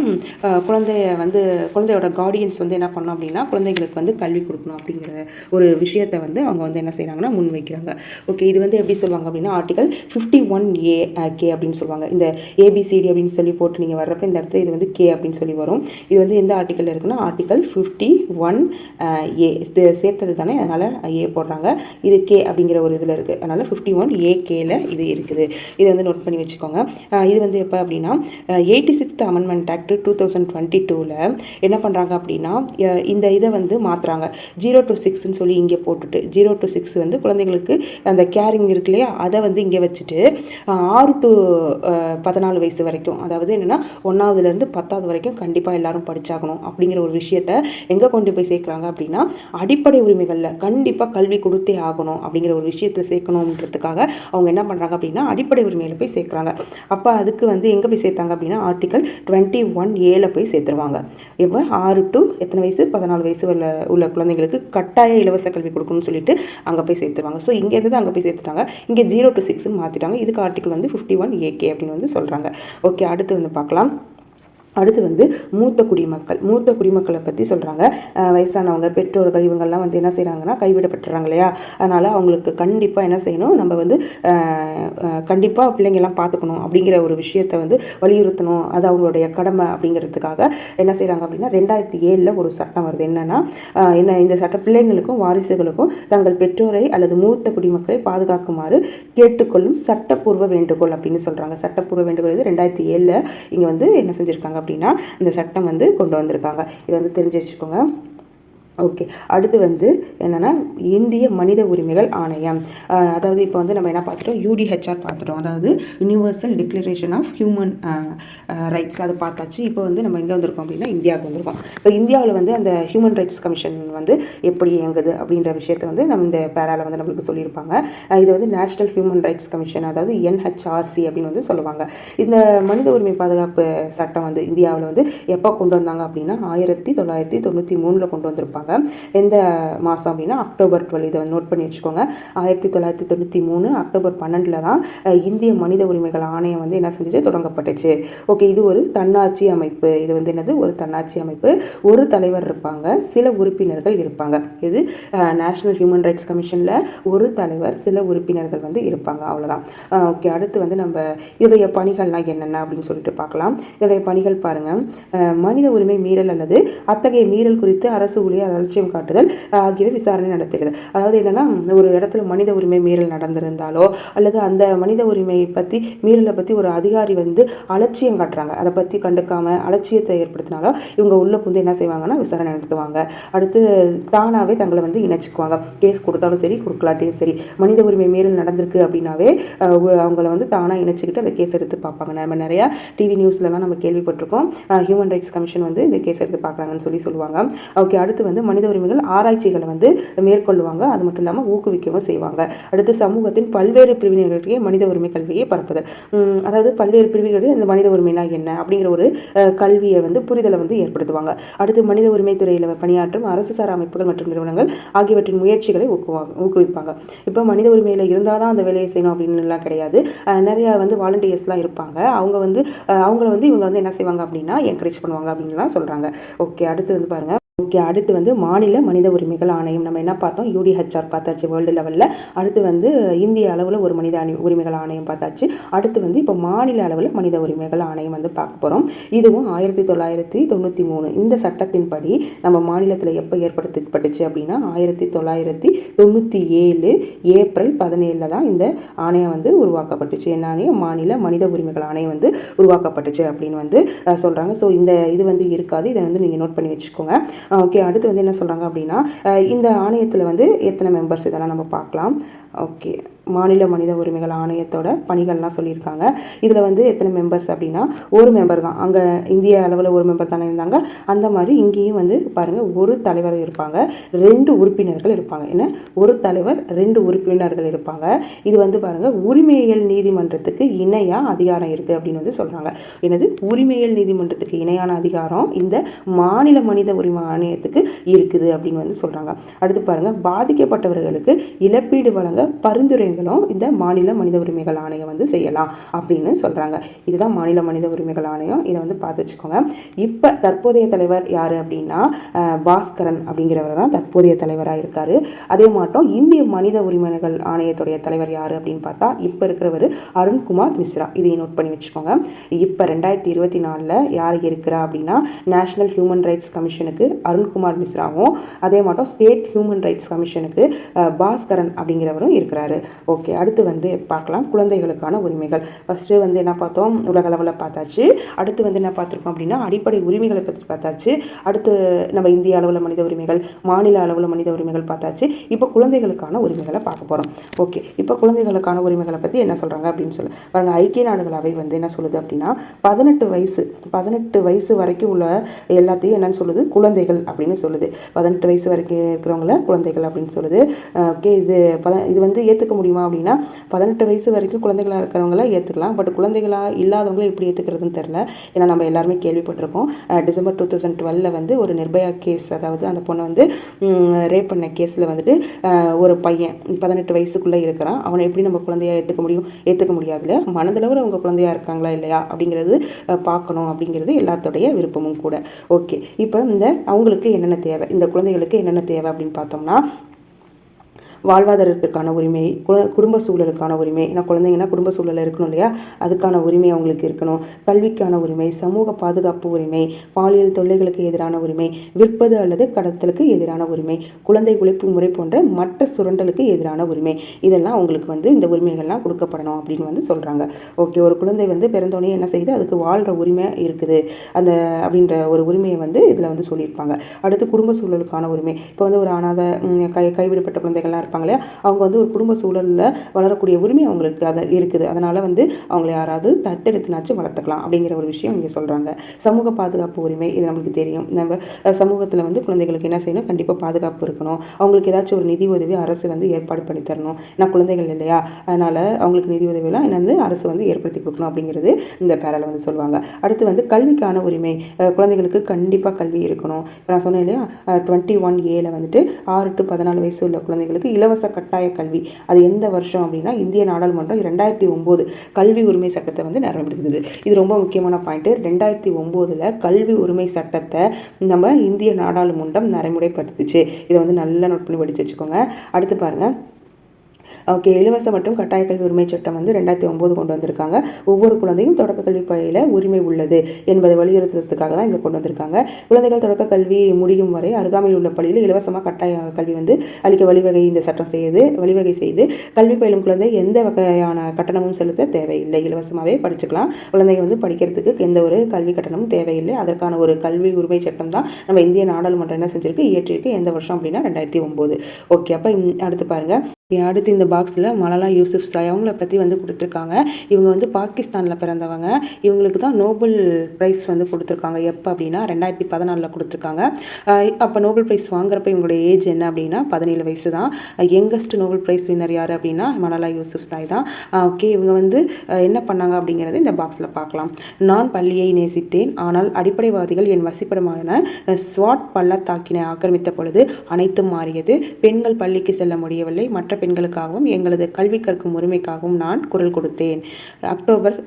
குழந்தையோட கார்டியன்ஸ் வந்து என்ன பண்ணணும் அப்படின்னா குழந்தைகளுக்கு வந்து கல்வி கொடுக்கணும் அப்படிங்கிற ஒரு விஷயத்தை வந்து அவங்க வந்து என்ன செய்கிறாங்கன்னா முன்வைக்கிறாங்க. ஓகே, இது வந்து எப்படி சொல்லுவாங்க அப்படின்னா ஆர்டிகல் 51A அப்படின்னு சொல்லுவாங்க. இந்த ABCD அப்படின்னு சொல்லி போட்டு நீங்கள் வர்றப்ப இந்த இடத்துல இது வந்து K அப்படின்னு சொல்லி வரும். இது வந்து எந்த ஆர்டிக்கல் இருக்குன்னா ஆர்டிக்கல் 51A சேர்த்தது தானே, அதனால் A போடுறாங்க. இது K அப்படிங்கிற ஒரு இதில் இருக்குது, அதனால் 51AKல இது இருக்குது. இதை வந்து நோட் பண்ணி வச்சுக்கோங்க. இது வந்து எப்போ அப்படின்னா 86th அமெண்ட்மெண்ட் ஆக்ட் 2022ல் என்ன பண்ணுறாங்க அப்படின்னா இந்த இதை வந்து மாற்றுறாங்க. 0 to 6ன்னு சொல்லி இங்கே போட்டுட்டு 0 to 6 வந்து குழந்தைங்களுக்கு அந்த கேரிங் இருக்கு இல்லையா, அதை வந்து இங்கே வச்சுட்டு 6 to 14 வயசு வரைக்கும், அதாவது என்னென்னா 1ஆவதுலேருந்து 10ஆவது வரைக்கும் கண்டிப்பாக எல்லாரும் படித்தாகணும் அப்படிங்கிற ஒரு விஷயத்தை எங்கே கொண்டு போய் சேர்க்குறாங்க அப்படின்னா அடிப்படை உரிமைகளில் கண்டிப்பாக கல்வி கொடுத்தே ஆகணும் அப்படிங்கிற ஒரு விஷயத்தை சேர்க்கணுன்றதுக்காக அவங்க என்ன பண்ணுறாங்க அப்படின்னா அடிப்படை உரிமையில் போய் சேர்க்குறாங்க. அப்போ அதுக்கு வந்து எங்கே போய் சேர்த்தாங்க அப்படின்னா ஆர்டிக்கல் 21Aல போய் சேர்த்துருவாங்க. இப்போ 6 to எத்தனை வயசு 14 வயசு உள்ள குழந்தைங்களுக்கு கட்டாய இலவச கல்வி கொடுக்கணும்னு சொல்லிட்டு அங்கே போய் சேர்த்துருவாங்க. ஸோ இங்கேருந்து அங்கே போய் சேர்த்துட்டாங்க, இங்கே 0 to 6ன்னு மாற்றிட்டாங்க. இதுக்கு ஆர்டிக்கல் வந்து 51AK அப்படின்னு வந்து சொல்கிறாங்க. ஓகே, அடுத்து வந்து பார்க்கலாம். அடுத்து வந்து மூத்த குடிமக்களை பற்றி சொல்கிறாங்க. வயசானவங்க, பெற்றோர்கள், இவங்கெல்லாம் வந்து என்ன செய்கிறாங்கன்னா கைவிடப்பட்டுறாங்க இல்லையா, அதனால் அவங்களுக்கு கண்டிப்பாக என்ன செய்யணும், நம்ம வந்து கண்டிப்பாக பிள்ளைங்கள்லாம் பார்த்துக்கணும் அப்படிங்கிற ஒரு விஷயத்தை வந்து வலியுறுத்தணும், அது அவங்களுடைய கடமை அப்படிங்கிறதுக்காக என்ன செய்கிறாங்க அப்படின்னா 2007 ஒரு சட்டம் வருது. என்னென்னா இந்த சட்டம் பிள்ளைங்களுக்கும் வாரிசுகளுக்கும் தங்கள் பெற்றோரை அல்லது மூத்த குடிமக்களை பாதுகாக்குமாறு கேட்டுக்கொள்ளும் சட்டப்பூர்வ வேண்டுகோள் அப்படின்னு சொல்கிறாங்க. சட்டப்பூர்வ வேண்டுகோள் இது 2007 இங்கே வந்து என்ன செஞ்சுருக்காங்க அப்படின்னா இந்த சட்டம் வந்து கொண்டு வந்திருக்காங்க. இதை வந்து தெரிஞ்சு வச்சுக்கோங்க. ஓகே, அடுத்து வந்து என்னென்னா இந்திய மனித உரிமைகள் ஆணையம். அதாவது இப்போ வந்து நம்ம என்ன பார்த்துட்டோம், UDHR பார்த்துட்டோம், அதாவது universal declaration of human rights, அது பார்த்தாச்சு. இப்போ வந்து நம்ம எங்கே வந்திருக்கோம் அப்படின்னா இந்தியாவுக்கு வந்திருக்கோம். இப்போ இந்தியாவில் வந்து அந்த ஹியூமன் ரைட்ஸ் கமிஷன் வந்து எப்படி இயங்குது அப்படின்ற விஷயத்தை வந்து நம்ம இந்த பேரால வந்து நம்மளுக்கு சொல்லியிருப்பாங்க. இது வந்து நேஷனல் ஹியூமன் ரைட்ஸ் கமிஷன், அதாவது NHRC அப்படின்னு வந்து சொல்லுவாங்க. இந்த மனித உரிமை பாதுகாப்பு சட்டம் வந்து இந்தியாவில் வந்து எப்போ கொண்டு வந்தாங்க அப்படின்னா 1993 கொண்டு வந்திருப்பாங்க. எந்த மாதம் அப்படின்னா அக்டோபர் 12. இதை நோட் பண்ணி வச்சுக்கோங்க. 1993 அக்டோபர் 12 தான் இந்திய மனித உரிமைகள் ஆணையம் வந்து என்ன செஞ்சுச்சு, தொடங்கப்பட்டுச்சு. ஓகே, இது ஒரு தன்னாட்சி அமைப்பு. இது வந்து என்னது, ஒரு தன்னாட்சி அமைப்பு. ஒரு தலைவர் இருப்பாங்க, சில உறுப்பினர்கள் இருப்பாங்க. இது நேஷனல் ஹியூமன் ரைட்ஸ் கமிஷனில் ஒரு தலைவர், சில உறுப்பினர்கள் வந்து இருப்பாங்க, அவ்வளோதான். ஓகே, அடுத்து வந்து நம்ம இதோடைய பணிகள்லாம் என்னென்ன அப்படின்னு சொல்லிட்டு பார்க்கலாம். இதோடைய பணிகள் பாருங்கள். மனித உரிமை மீறல் அல்லது அத்தகைய மீறல் குறித்து அரசு ஊழியர் அலட்சியம் காட்டுதல் ஆகியவை விசாரணை நடத்துகிறது. அதாவது என்னன்னா ஒரு இடத்துல மனித உரிமை மீறல் நடந்திருந்தாலோ அல்லது அந்த மனித உரிமை பற்றி மீறலை பற்றி ஒரு அதிகாரி வந்து அலட்சியம் காட்டுறாங்க, அதை பற்றி கண்டுக்காம அலட்சியத்தை ஏற்படுத்தினாலோ இவங்க உள்ள புந்து என்ன செய்வாங்கன்னா விசாரணை நடத்துவாங்க. அடுத்து தானாகவே தங்களை வந்து இணைச்சிக்குவாங்க. கேஸ் கொடுத்தாலும் சரி கொடுக்கலாட்டையும் சரி, மனித உரிமை மீறல் நடந்திருக்கு அப்படின்னாவே அவங்கள வந்து தானாக இணைச்சிக்கிட்டு அந்த கேஸ் எடுத்து பார்ப்பாங்க. நம்ம நிறையா டிவி நியூஸ்லலாம் நம்ம கேள்விப்பட்டிருக்கோம், ஹியூமன் ரைட்ஸ் கமிஷன் வந்து இந்த கேஸ் எடுத்து பார்க்குறாங்கன்னு சொல்லுவாங்க. ஓகே, அடுத்து வந்து வந்து மனித உரிமைகள் ஆராய்ச்சிகளை வந்து மேற்கொள்ளுவாங்க. அது மட்டும் இல்லாமல் ஊக்குவிக்கவும் செய்வாங்க. அடுத்து சமூகத்தின் பல்வேறு பிரிவினர்களுக்கு மனித உரிமை கல்வியை பரப்புதல். அதாவது பல்வேறு பிரிவுகளில் இந்த மனித உரிமைனா என்ன அப்படிங்கிற ஒரு கல்வியை வந்து புரிதலை வந்து ஏற்படுத்துவாங்க. அடுத்து மனித உரிமை துறையில் பணியாற்றும் அரசு சாரா அமைப்புகள் மற்றும் நிறுவனங்கள் ஆகியவற்றின் முயற்சிகளை ஊக்குவிப்பாங்க. இப்போ மனித உரிமையில் இருந்தால் தான் அந்த வேலையை செய்யணும் அப்படின்னுலாம் கிடையாது. நிறைய வந்து வாலண்டியர்ஸ்லாம் இருப்பாங்க. அவங்கள வந்து இவங்க வந்து என்ன செய்வாங்க அப்படின்னா என்கரேஜ் பண்ணுவாங்க அப்படின்லாம் சொல்கிறாங்க. ஓகே, அடுத்து வந்து பாருங்கள். ஓகே, அடுத்து வந்து மாநில மனித உரிமைகள் ஆணையம். நம்ம என்ன பார்த்தோம், UDHR பார்த்தாச்சு வேர்ல்டு லெவலில். அடுத்து வந்து இந்திய அளவில் ஒரு மனித உரிமைகள் ஆணையம் பார்த்தாச்சு. அடுத்து வந்து இப்போ மாநில அளவில் மனித உரிமைகள் ஆணையம் வந்து பார்க்க போகிறோம். இதுவும் 1993 இந்த சட்டத்தின்படி நம்ம மாநிலத்தில் எப்போ ஏற்படுத்தப்பட்டுச்சு அப்படின்னா 1997 ஏப்ரல் 17 தான் இந்த ஆணையம் வந்து உருவாக்கப்பட்டுச்சு. என்ன ஆணையம்? மாநில மனித உரிமைகள் ஆணையம் வந்து உருவாக்கப்பட்டுச்சு அப்படின்னு வந்து சொல்கிறாங்க. ஸோ இது வந்து இருக்காது, இதை வந்து நீங்கள் நோட் பண்ணி வச்சுக்கோங்க. ஓகே, அடுத்து வந்து என்ன சொல்கிறாங்க அப்படின்னா இந்த ஆணையத்தில் வந்து எத்தனை மெம்பர்ஸ் இதெல்லாம் நம்ம பார்க்கலாம். ஓகே, மாநில மனித உரிமைகள் ஆணையத்தோட பணிகள்லாம் சொல்லியிருக்காங்க. இதில் வந்து எத்தனை மெம்பர்ஸ் அப்படின்னா ஒரு மெம்பர் தான். அங்கே இந்திய அளவில் ஒரு மெம்பர் தானே இருந்தாங்க, அந்த மாதிரி இங்கேயும் வந்து பாருங்கள் ஒரு தலைவர் இருப்பாங்க, 2 உறுப்பினர்கள் இருப்பாங்க. என்ன, ஒரு தலைவர் 2 உறுப்பினர்கள் இருப்பாங்க. இது வந்து பாருங்கள் உரிமையியல் நீதிமன்றத்துக்கு இணையாக அதிகாரம் இருக்குது அப்படின்னு வந்து சொல்கிறாங்க. என்னது, உரிமையியல் நீதிமன்றத்துக்கு இணையான அதிகாரம் இந்த மாநில மனித உரிமை ஆணையத்துக்கு இருக்குது அப்படின்னு வந்து சொல்கிறாங்க. அடுத்து பாருங்கள், பாதிக்கப்பட்டவர்களுக்கு இழப்பீடு வழங்க பரிந்துரைகளும் இந்த மாநில மனித உரிமைகள் ஆணையம் வந்து செய்யலாம் அப்படின்னு சொல்கிறாங்க. இதுதான் மாநில மனித உரிமைகள் ஆணையம். இதை வந்து பார்த்து வச்சுக்கோங்க. இப்போ தற்போதைய தலைவர் யார் அப்படின்னா பாஸ்கரன் அப்படிங்கிறவர் தான் தற்போதைய தலைவராக இருக்கார். அதே மாட்டம் இந்திய மனித உரிமைகள் ஆணையத்துடைய தலைவர் யார் அப்படின்னு பார்த்தா இப்போ இருக்கிறவர் அருண்குமார் மிஸ்ரா. இதை நோட் பண்ணி வச்சுக்கோங்க. இப்போ 2024 யார் இருக்கிறா அப்படின்னா நேஷனல் ஹியூமன் ரைட்ஸ் கமிஷனுக்கு அருண்குமார் மிஸ்ராவும், அதே மாட்டம் ஸ்டேட் ஹியூமன் ரைட்ஸ் கமிஷனுக்கு பாஸ்கரன் அப்படிங்கிறவரும் இருக்கிறாரு. ஓகே, அடுத்து வந்து பார்க்கலாம் குழந்தைகளுக்கான உரிமைகள். ஃபஸ்ட்டு வந்து என்ன பார்த்தோம், உலக அளவில் பார்த்தாச்சு. அடுத்து வந்து என்ன பார்த்துருக்கோம் அப்படின்னா அடிப்படை உரிமைகளை பற்றி பார்த்தாச்சு. அடுத்து நம்ம இந்திய அளவில் மனித உரிமைகள், மாநில அளவில் மனித உரிமைகள் பார்த்தாச்சு. இப்போ குழந்தைகளுக்கான உரிமைகளை பார்க்க போகிறோம். ஓகே, இப்போ குழந்தைகளுக்கான உரிமைகளை பற்றி என்ன சொல்கிறாங்க அப்படின்னு சொல்லி பாருங்கள். ஐக்கிய நாடுகள் அவை வந்து என்ன சொல்லுது அப்படின்னா 18 வயசு வரைக்கும் உள்ள எல்லாத்தையும் என்னன்னு சொல்லுது, குழந்தைகள் அப்படின்னு சொல்லுது. 18 வயசு வரைக்கும் இருக்கிறவங்கள குழந்தைகள் அப்படின்னு சொல்லுது. ஓகே, இது வந்து ஏற்றுக்க முடியுமா அப்படின்னா 18 வயசு வரைக்கும் குழந்தைகளாக இருக்கிறவங்கள ஏற்றுக்கலாம். பட் குழந்தைகளாக இல்லாதவங்கள எப்படி ஏற்றுக்கிறதுன்னு தெரில. ஏன்னா நம்ம எல்லாருமே கேள்விப்பட்டிருக்கோம். டிசம்பர் 2012 வந்து ஒரு நிர்பயா கேஸ், அதாவது அந்த பொண்ணை வந்து ரேப் பண்ண கேஸில் வந்துட்டு ஒரு பையன் 18 வயசுக்குள்ளே இருக்கிறான். அவனை எப்படி நம்ம குழந்தையாக ஏற்றுக்க முடியும்? ஏற்றுக்க முடியாதுல. மனதளவில் அவங்க குழந்தையாக இருக்காங்களா இல்லையா அப்படிங்கிறது பார்க்கணும் அப்படிங்கிறது எல்லாத்தோடைய விருப்பமும் கூட. ஓகே, இப்போ அவங்களுக்கு என்னென்ன தேவை, இந்த குழந்தைகளுக்கு என்னென்ன தேவை அப்படின்னு பார்த்தோம்னா வாழ்வாதாரத்திற்கான உரிமை, குடும்ப சூழலுக்கான உரிமை. ஏன்னா குழந்தைங்கன்னா குடும்ப சூழலில் இருக்கணும் இல்லையா, அதுக்கான உரிமை அவங்களுக்கு இருக்கணும். கல்விக்கான உரிமை, சமூக பாதுகாப்பு உரிமை, பாலியல் தொல்லைகளுக்கு எதிரான உரிமை, விற்பது அல்லது கடத்தலுக்கு எதிரான உரிமை, குழந்தை உழைப்பு முறை போன்ற மற்ற சுரண்டலுக்கு எதிரான உரிமை. இதெல்லாம் அவங்களுக்கு வந்து இந்த உரிமைகள்லாம் கொடுக்கப்படணும் அப்படின்னு வந்து சொல்கிறாங்க. ஓகே, ஒரு குழந்தை வந்து பிறந்தோடனே என்ன செய்யுது, அதுக்கு வாழ்கிற உரிமை இருக்குது அந்த அப்படின்ற ஒரு உரிமையை வந்து இதில் வந்து சொல்லியிருப்பாங்க. அடுத்து குடும்ப சூழலுக்கான உரிமை. இப்போ வந்து ஒரு அனாதை கைவிடப்பட்ட குழந்தைகள்லாம் இருப்பாங்க இல்லையா, அவங்க வந்து ஒரு குடும்ப சூழலில் வளரக்கூடிய உரிமை அவங்களுக்கு அது இருக்குது. அதனால் வந்து அவங்கள யாராவது தத்தெடுத்துனாச்சும் வளர்த்துக்கலாம் அப்படிங்கிற ஒரு விஷயம் இங்கே சொல்கிறாங்க. சமூக பாதுகாப்பு உரிமை, இது நம்மளுக்கு தெரியும். நம்ம சமூகத்தில் வந்து குழந்தைகளுக்கு என்ன செய்யணும், கண்டிப்பாக பாதுகாப்பு இருக்கணும். அவங்களுக்கு ஏதாச்சும் ஒரு நிதி உதவி அரசு வந்து ஏற்பாடு பண்ணி தரணும். ஏன்னா குழந்தைகள் இல்லையா, அதனால் அவங்களுக்கு நிதி உதவியெல்லாம் என்னது அரசு வந்து ஏற்படுத்தி கொடுக்கணும் அப்படிங்கிறது இந்த பேரால வந்து சொல்லுவாங்க. அடுத்து வந்து கல்விக்கான உரிமை, குழந்தைகளுக்கு கண்டிப்பாக கல்வி இருக்கணும். இப்போ நான் சொன்னேன் இல்லையா, 21A வந்துட்டு 6 to 14 வயசு உள்ள குழந்தைகளுக்கு இலவச கட்டாய கல்வி. அது எந்த வருஷம் அப்படின்னா இந்திய நாடாளுமன்றம் 2009 கல்வி உரிமை சட்டத்தை வந்து நிறைவேற்றுது. இது ரொம்ப முக்கியமான பாயிண்ட். 2009 கல்வி உரிமை சட்டத்தை நம்ம இந்திய நாடாளுமன்றம் நடைமுறைப்படுத்துச்சு. இதை வந்து நல்லா நோட் பண்ணி படிச்சு வச்சுக்கோங்க. அடுத்து பாருங்க. ஓகே, இலவச மற்றும் கட்டாய கல்வி உரிமை சட்டம் வந்து 2009 கொண்டு வந்திருக்காங்க. ஒவ்வொரு குழந்தையும் தொடக்க கல்வி பயில உரிமை உள்ளது என்பதை வலியுறுத்துறதுக்காக தான் இங்கே கொண்டு வந்திருக்காங்க. குழந்தைகள் தொடக்க கல்வி முடியும் வரை அருகாமையில் உள்ள பள்ளியில் இலவசமாக கட்டாய கல்வி வந்து அளிக்க இந்த சட்டம் வழிவகை செய்து கல்வி பயிலும் குழந்தை எந்த வகையான கட்டணமும் செலுத்த தேவையில்லை, இலவசமாகவே படிச்சுக்கலாம். குழந்தைங்க வந்து படிக்கிறதுக்கு எந்த ஒரு கல்வி கட்டணமும் தேவையில்லை. அதற்கான ஒரு கல்வி உரிமை சட்டம் தான் நம்ம இந்திய நாடாளுமன்றம் என்ன செஞ்சிருக்கு, இயற்றிருக்கு. எந்த வருஷம் அப்படின்னா 2009. ஓகே, அப்போ அடுத்து பாருங்க. அடுத்து இந்த பாக்ஸில் மலாலா யூசுஃப்சாய் அவங்கள பற்றி வந்து கொடுத்துருக்காங்க. இவங்க வந்து பாகிஸ்தானில் பிறந்தவங்க. இவங்களுக்கு தான் நோபல் ப்ரைஸ் வந்து கொடுத்துருக்காங்க. எப்போ அப்படின்னா 2014 கொடுத்துருக்காங்க. அப்போ நோபல் ப்ரைஸ் வாங்குறப்ப இவங்களுடைய ஏஜ் என்ன அப்படின்னா 17 வயசு தான். யங்கஸ்ட் நோபல் ப்ரைஸ் வின்னர் யார் அப்படின்னா மலாலா யூசுஃப்சாய் தான். ஓகே, இவங்க வந்து என்ன பண்ணாங்க அப்படிங்கிறது இந்த பாக்ஸில் பார்க்கலாம். நான் பள்ளியை நேசித்தேன், ஆனால் அடிப்படைவாதிகள் என் வசிப்பிடமான ஸ்வாட் பள்ளத்தாக்கினை ஆக்கிரமித்த பொழுது அனைத்தும் மாறியது. பெண்கள் பள்ளிக்கு செல்ல முடியவில்லை. மற்ற பெண்களுக்காகவும் எங்களது கல்வி கற்கும் உரிமைக்காகவும் நான் குரல் கொடுத்தேன். அக்டோபர்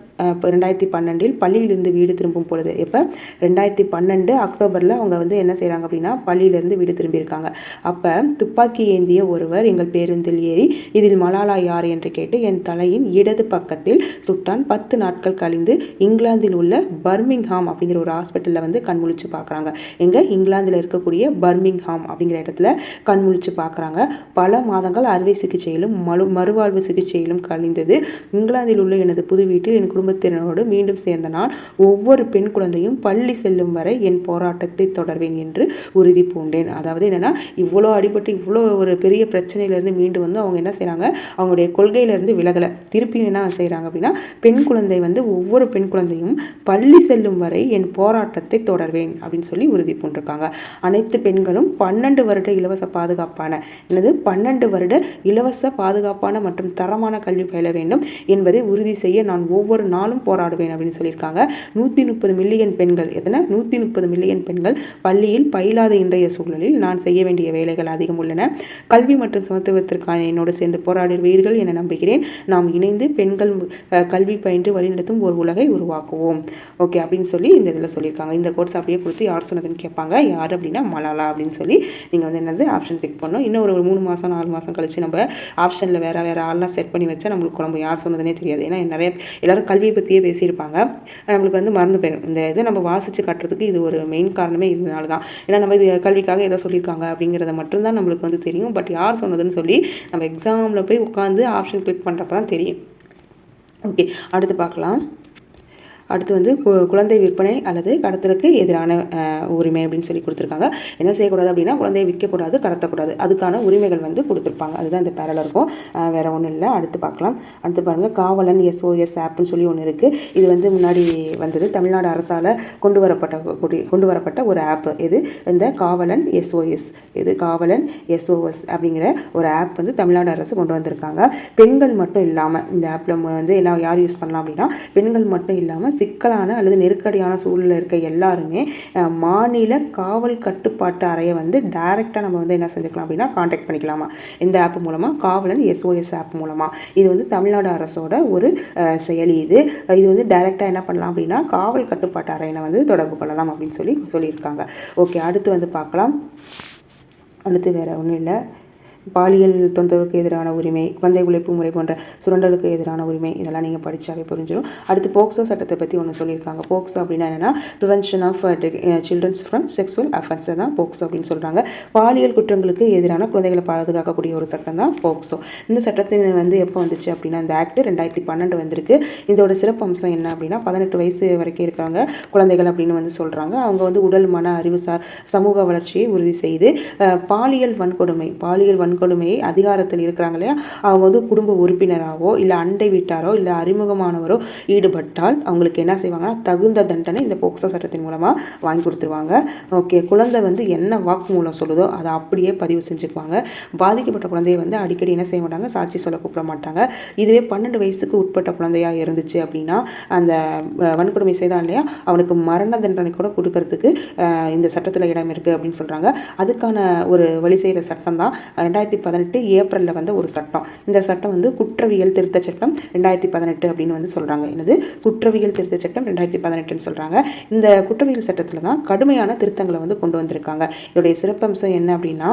2012 பள்ளியிலிருந்து வீடு திரும்பும் பொழுது, இப்போ 2012 அக்டோபரில் அவங்க வந்து என்ன செய்கிறாங்க அப்படின்னா பள்ளியிலேருந்து வீடு திரும்பியிருக்காங்க. அப்போ துப்பாக்கி ஏந்திய ஒருவர் எங்கள் பேருந்தில் ஏறி இதில் மலாலா யார் என்று கேட்டு என் தலையின் இடது பக்கத்தில் சுட்டான். 10 நாட்கள் கழிந்து இங்கிலாந்தில் உள்ள பர்மிங்ஹாம் அப்படிங்கிற ஒரு ஹாஸ்பிட்டலில் வந்து கண்முழிச்சு பார்க்குறாங்க. எங்கே? இங்கிலாந்தில் இருக்கக்கூடிய பர்மிங்ஹாம் அப்படிங்கிற இடத்துல கண்முழிச்சு பார்க்குறாங்க. பல மாதங்கள் அறுவை சிகிச்சையிலும் மறுவாழ்வு சிகிச்சையிலும் கழிந்தது. இங்கிலாந்தில் உள்ள எனது புது வீட்டில் என் குடும்பத்தினரோடு மீண்டும் சேர்ந்த நான் ஒவ்வொரு பெண் குழந்தையும் பள்ளி செல்லும் வரை என் போராட்டத்தை தொடர்வேன் என்று உறுதி பூண்டேன். அதாவது என்னன்னா, இவ்வளோ அடிபட்டு இவ்வளோ ஒரு பெரிய பிரச்சனையிலேருந்து மீண்டு வந்து அவங்க என்ன செய்கிறாங்க, அவங்களுடைய கொள்கையிலேருந்து விலகலை. திருப்பியும் என்ன செய்கிறாங்க அப்படின்னா, பெண் குழந்தை வந்து ஒவ்வொரு பெண் குழந்தையும் பள்ளி செல்லும் வரை என் போராட்டத்தை தொடர்வேன் அப்படின்னு சொல்லி உறுதி பூண்டிருக்காங்க. அனைத்து பெண்களும் 12 வருட இலவச பாதுகாப்பான 12 வருட இலவச பாதுகாப்பான மற்றும் தரமான கல்வி பயில வேண்டும் என்பதை உறுதி செய்ய நான் ஒவ்வொரு நாளும் போராடுவேன் அப்படின்னு சொல்லியிருக்காங்க. 130 மில்லியன் பெண்கள் 130 மில்லியன் பெண்கள் பள்ளியில் பயிலாத இன்றைய சூழலில் நான் செய்ய வேண்டிய வேலைகள் அதிகம் உள்ளன. கல்வி மற்றும் சமத்துவத்திற்கான என்னோடு சேர்ந்து போராடுவீர்கள் என நம்புகிறேன். நாம் இணைந்து பெண்கள் கல்வி பயின்று வழிநடத்தும் ஒரு உலகை உருவாக்குவோம். ஓகே அப்படின்னு சொல்லி இந்த இதில் சொல்லியிருக்காங்க. இந்த கோர்ஸ் அப்படியே கொடுத்து யார் சொன்னதுன்னு கேட்பாங்க. யார் அப்படின்னா மலாலா அப்படின்னு சொல்லி நீங்கள் வந்து என்னது ஆப்ஷன் பிக் பண்ணணும். இன்னும் ஒரு 3 மாதம் 4 மாதம் கழிச்சு நம்ம ஆப்ஷனில் வேறு ஆள்லாம் செட் பண்ணி வச்சா நம்மளுக்கு குழம்பு யார் சொன்னதுனே தெரியாது. ஏன்னா நிறைய எல்லாரும் கல்வியை பற்றியே பேசியிருப்பாங்க. நம்மளுக்கு வந்து மறந்து போயிடும். இந்த இதை நம்ம வாசித்து காட்டுறதுக்கு இது ஒரு மெயின் காரணமே இதனால தான். ஏன்னா நம்ம இது கல்விக்காக ஏதோ சொல்லியிருக்காங்க அப்படிங்கிறத மட்டும்தான் நம்மளுக்கு வந்து தெரியும். பட் யார் சொன்னதுன்னு சொல்லி நம்ம எக்ஸாமில் போய் உட்காந்து ஆப்ஷன் கிளிக் பண்ணுறப்ப தான் தெரியும். ஓகே, அடுத்து பார்க்கலாம். அடுத்து வந்து குழந்தை விற்பனை அல்லது கடத்தலுக்கு எதிரான உரிமை அப்படின்னு சொல்லி கொடுத்துருக்காங்க. என்ன செய்யக்கூடாது அப்படின்னா, குழந்தையை விற்கக்கூடாது, கடத்தக்கூடாது, அதுக்கான உரிமைகள் வந்து கொடுத்துருப்பாங்க. அதுதான் இந்த பேரல இருக்கும், வேறு ஒன்றும் இல்லை. அடுத்து பார்க்கலாம். அடுத்து பாருங்கள், காவலன் SOS ஆப்னு சொல்லி ஒன்று இருக்குது. இது வந்து முன்னாடி வந்தது, தமிழ்நாடு அரசால் கொண்டு வரப்பட்ட ஒரு ஆப். இது இந்த காவலன் SOS. இது காவலன் SOS அப்படிங்கிற ஒரு ஆப் வந்து தமிழ்நாடு அரசு கொண்டு வந்திருக்காங்க. பெண்கள் மட்டும் இல்லாமல் இந்த ஆப்பில் வந்து என்ன யார் யூஸ் பண்ணலாம் அப்படின்னா, பெண்கள் மட்டும் இல்லாமல் சிக்கலான அல்லது நெருக்கடியான சூழலில் இருக்க எல்லாருமே மாநில காவல் கட்டுப்பாட்டு அறையை வந்து டைரெக்டாக நம்ம வந்து என்ன செஞ்சுக்கலாம் அப்படின்னா கான்டாக்ட் பண்ணிக்கலாமா இந்த ஆப் மூலமாக, காவலன் SOS ஆப் மூலமாக. இது வந்து தமிழ்நாடு அரசோட ஒரு செயலி. இது வந்து டைரெக்டாக என்ன பண்ணலாம் அப்படின்னா காவல் கட்டுப்பாட்டு அறையினை வந்து தொடர்பு கொள்ளலாம் அப்படின்னு சொல்லியிருக்காங்க. ஓகே, அடுத்து வந்து பார்க்கலாம். அடுத்து வேறு ஒன்றும் இல்லை. பாலியல் தொந்தரவுக்கு எதிரான உரிமை, குழந்தை உழைப்பு முறை போன்ற சுரண்டலுக்கு எதிரான உரிமை, இதெல்லாம் நீங்கள் படித்தாவே புரிஞ்சிடும். அடுத்து போக்சோ சட்டத்தை பற்றி ஒன்று சொல்லியிருக்காங்க. போக்சோ அப்படின்னா என்னென்னா, prevention of childrens from sexual அஃபென்ஸை தான் போக்சோ அப்படின்னு சொல்கிறாங்க. பாலியல் குற்றங்களுக்கு எதிரான குழந்தைகளை பாதுகாக்கக்கூடிய ஒரு சட்டம் தான் போக்சோ. இந்த சட்டத்தின் வந்து எப்போ வந்துச்சு அப்படின்னா, இந்த ஆக்ட் 2012 வந்திருக்கு. இதோட சிறப்பு அம்சம் என்ன அப்படின்னா, 18 வயசு வரைக்கும் இருக்காங்க குழந்தைகள் அப்படின்னு வந்து சொல்கிறாங்க. அவங்க வந்து உடல், மன, அறிவுசார், சமூக வளர்ச்சியை உறுதி செய்து பாலியல் வன்கொடுமையை அதிகாரத்தில் இருக்கிறாங்க இல்லையா, அவங்க வந்து குடும்ப உறுப்பினராகவோ இல்லை அண்டை வீட்டாரோ இல்லை அறிமுகமானவரோ ஈடுபட்டால் அவங்களுக்கு என்ன செய்வாங்கன்னா தகுந்த தண்டனை இந்த போக்சோ சட்டத்தின் மூலமாக வாங்கி கொடுத்துருவாங்க. ஓகே, குழந்தை வந்து என்ன வாக்குமூலம் சொல்லுதோ அதை அப்படியே பதிவு செஞ்சுக்குவாங்க. பாதிக்கப்பட்ட குழந்தைய வந்து அடிக்கடி என்ன செய்ய மாட்டாங்க, சாட்சி சொல்ல கூப்பிட மாட்டாங்க. இதுவே 12 வயசுக்கு உட்பட்ட குழந்தையாக இருந்துச்சு அப்படின்னா, அந்த வன்கொடுமை செய்தான் இல்லையா, அவனுக்கு மரண தண்டனை கூட கொடுக்கறதுக்கு இந்த சட்டத்தில் இடம் இருக்குது அப்படின்னு சொல்கிறாங்க. அதுக்கான ஒரு வழி செய்கிற சட்டம் தான் 2018 ஏப்ரலில் வந்த ஒரு சட்டம். இந்த சட்டம் வந்து குற்றவியல் திருத்த சட்டம் 2018 அப்படின்னு வந்து சொல்கிறாங்க. என்னது குற்றவியல் திருத்த சட்டம் 2018ன்னு சொல்கிறாங்க. இந்த குற்றவியல் சட்டத்தில் தான் கடுமையான திருத்தங்களை வந்து கொண்டு வந்திருக்காங்க. இதோடைய சிறப்பம்சம் என்ன அப்படின்னா,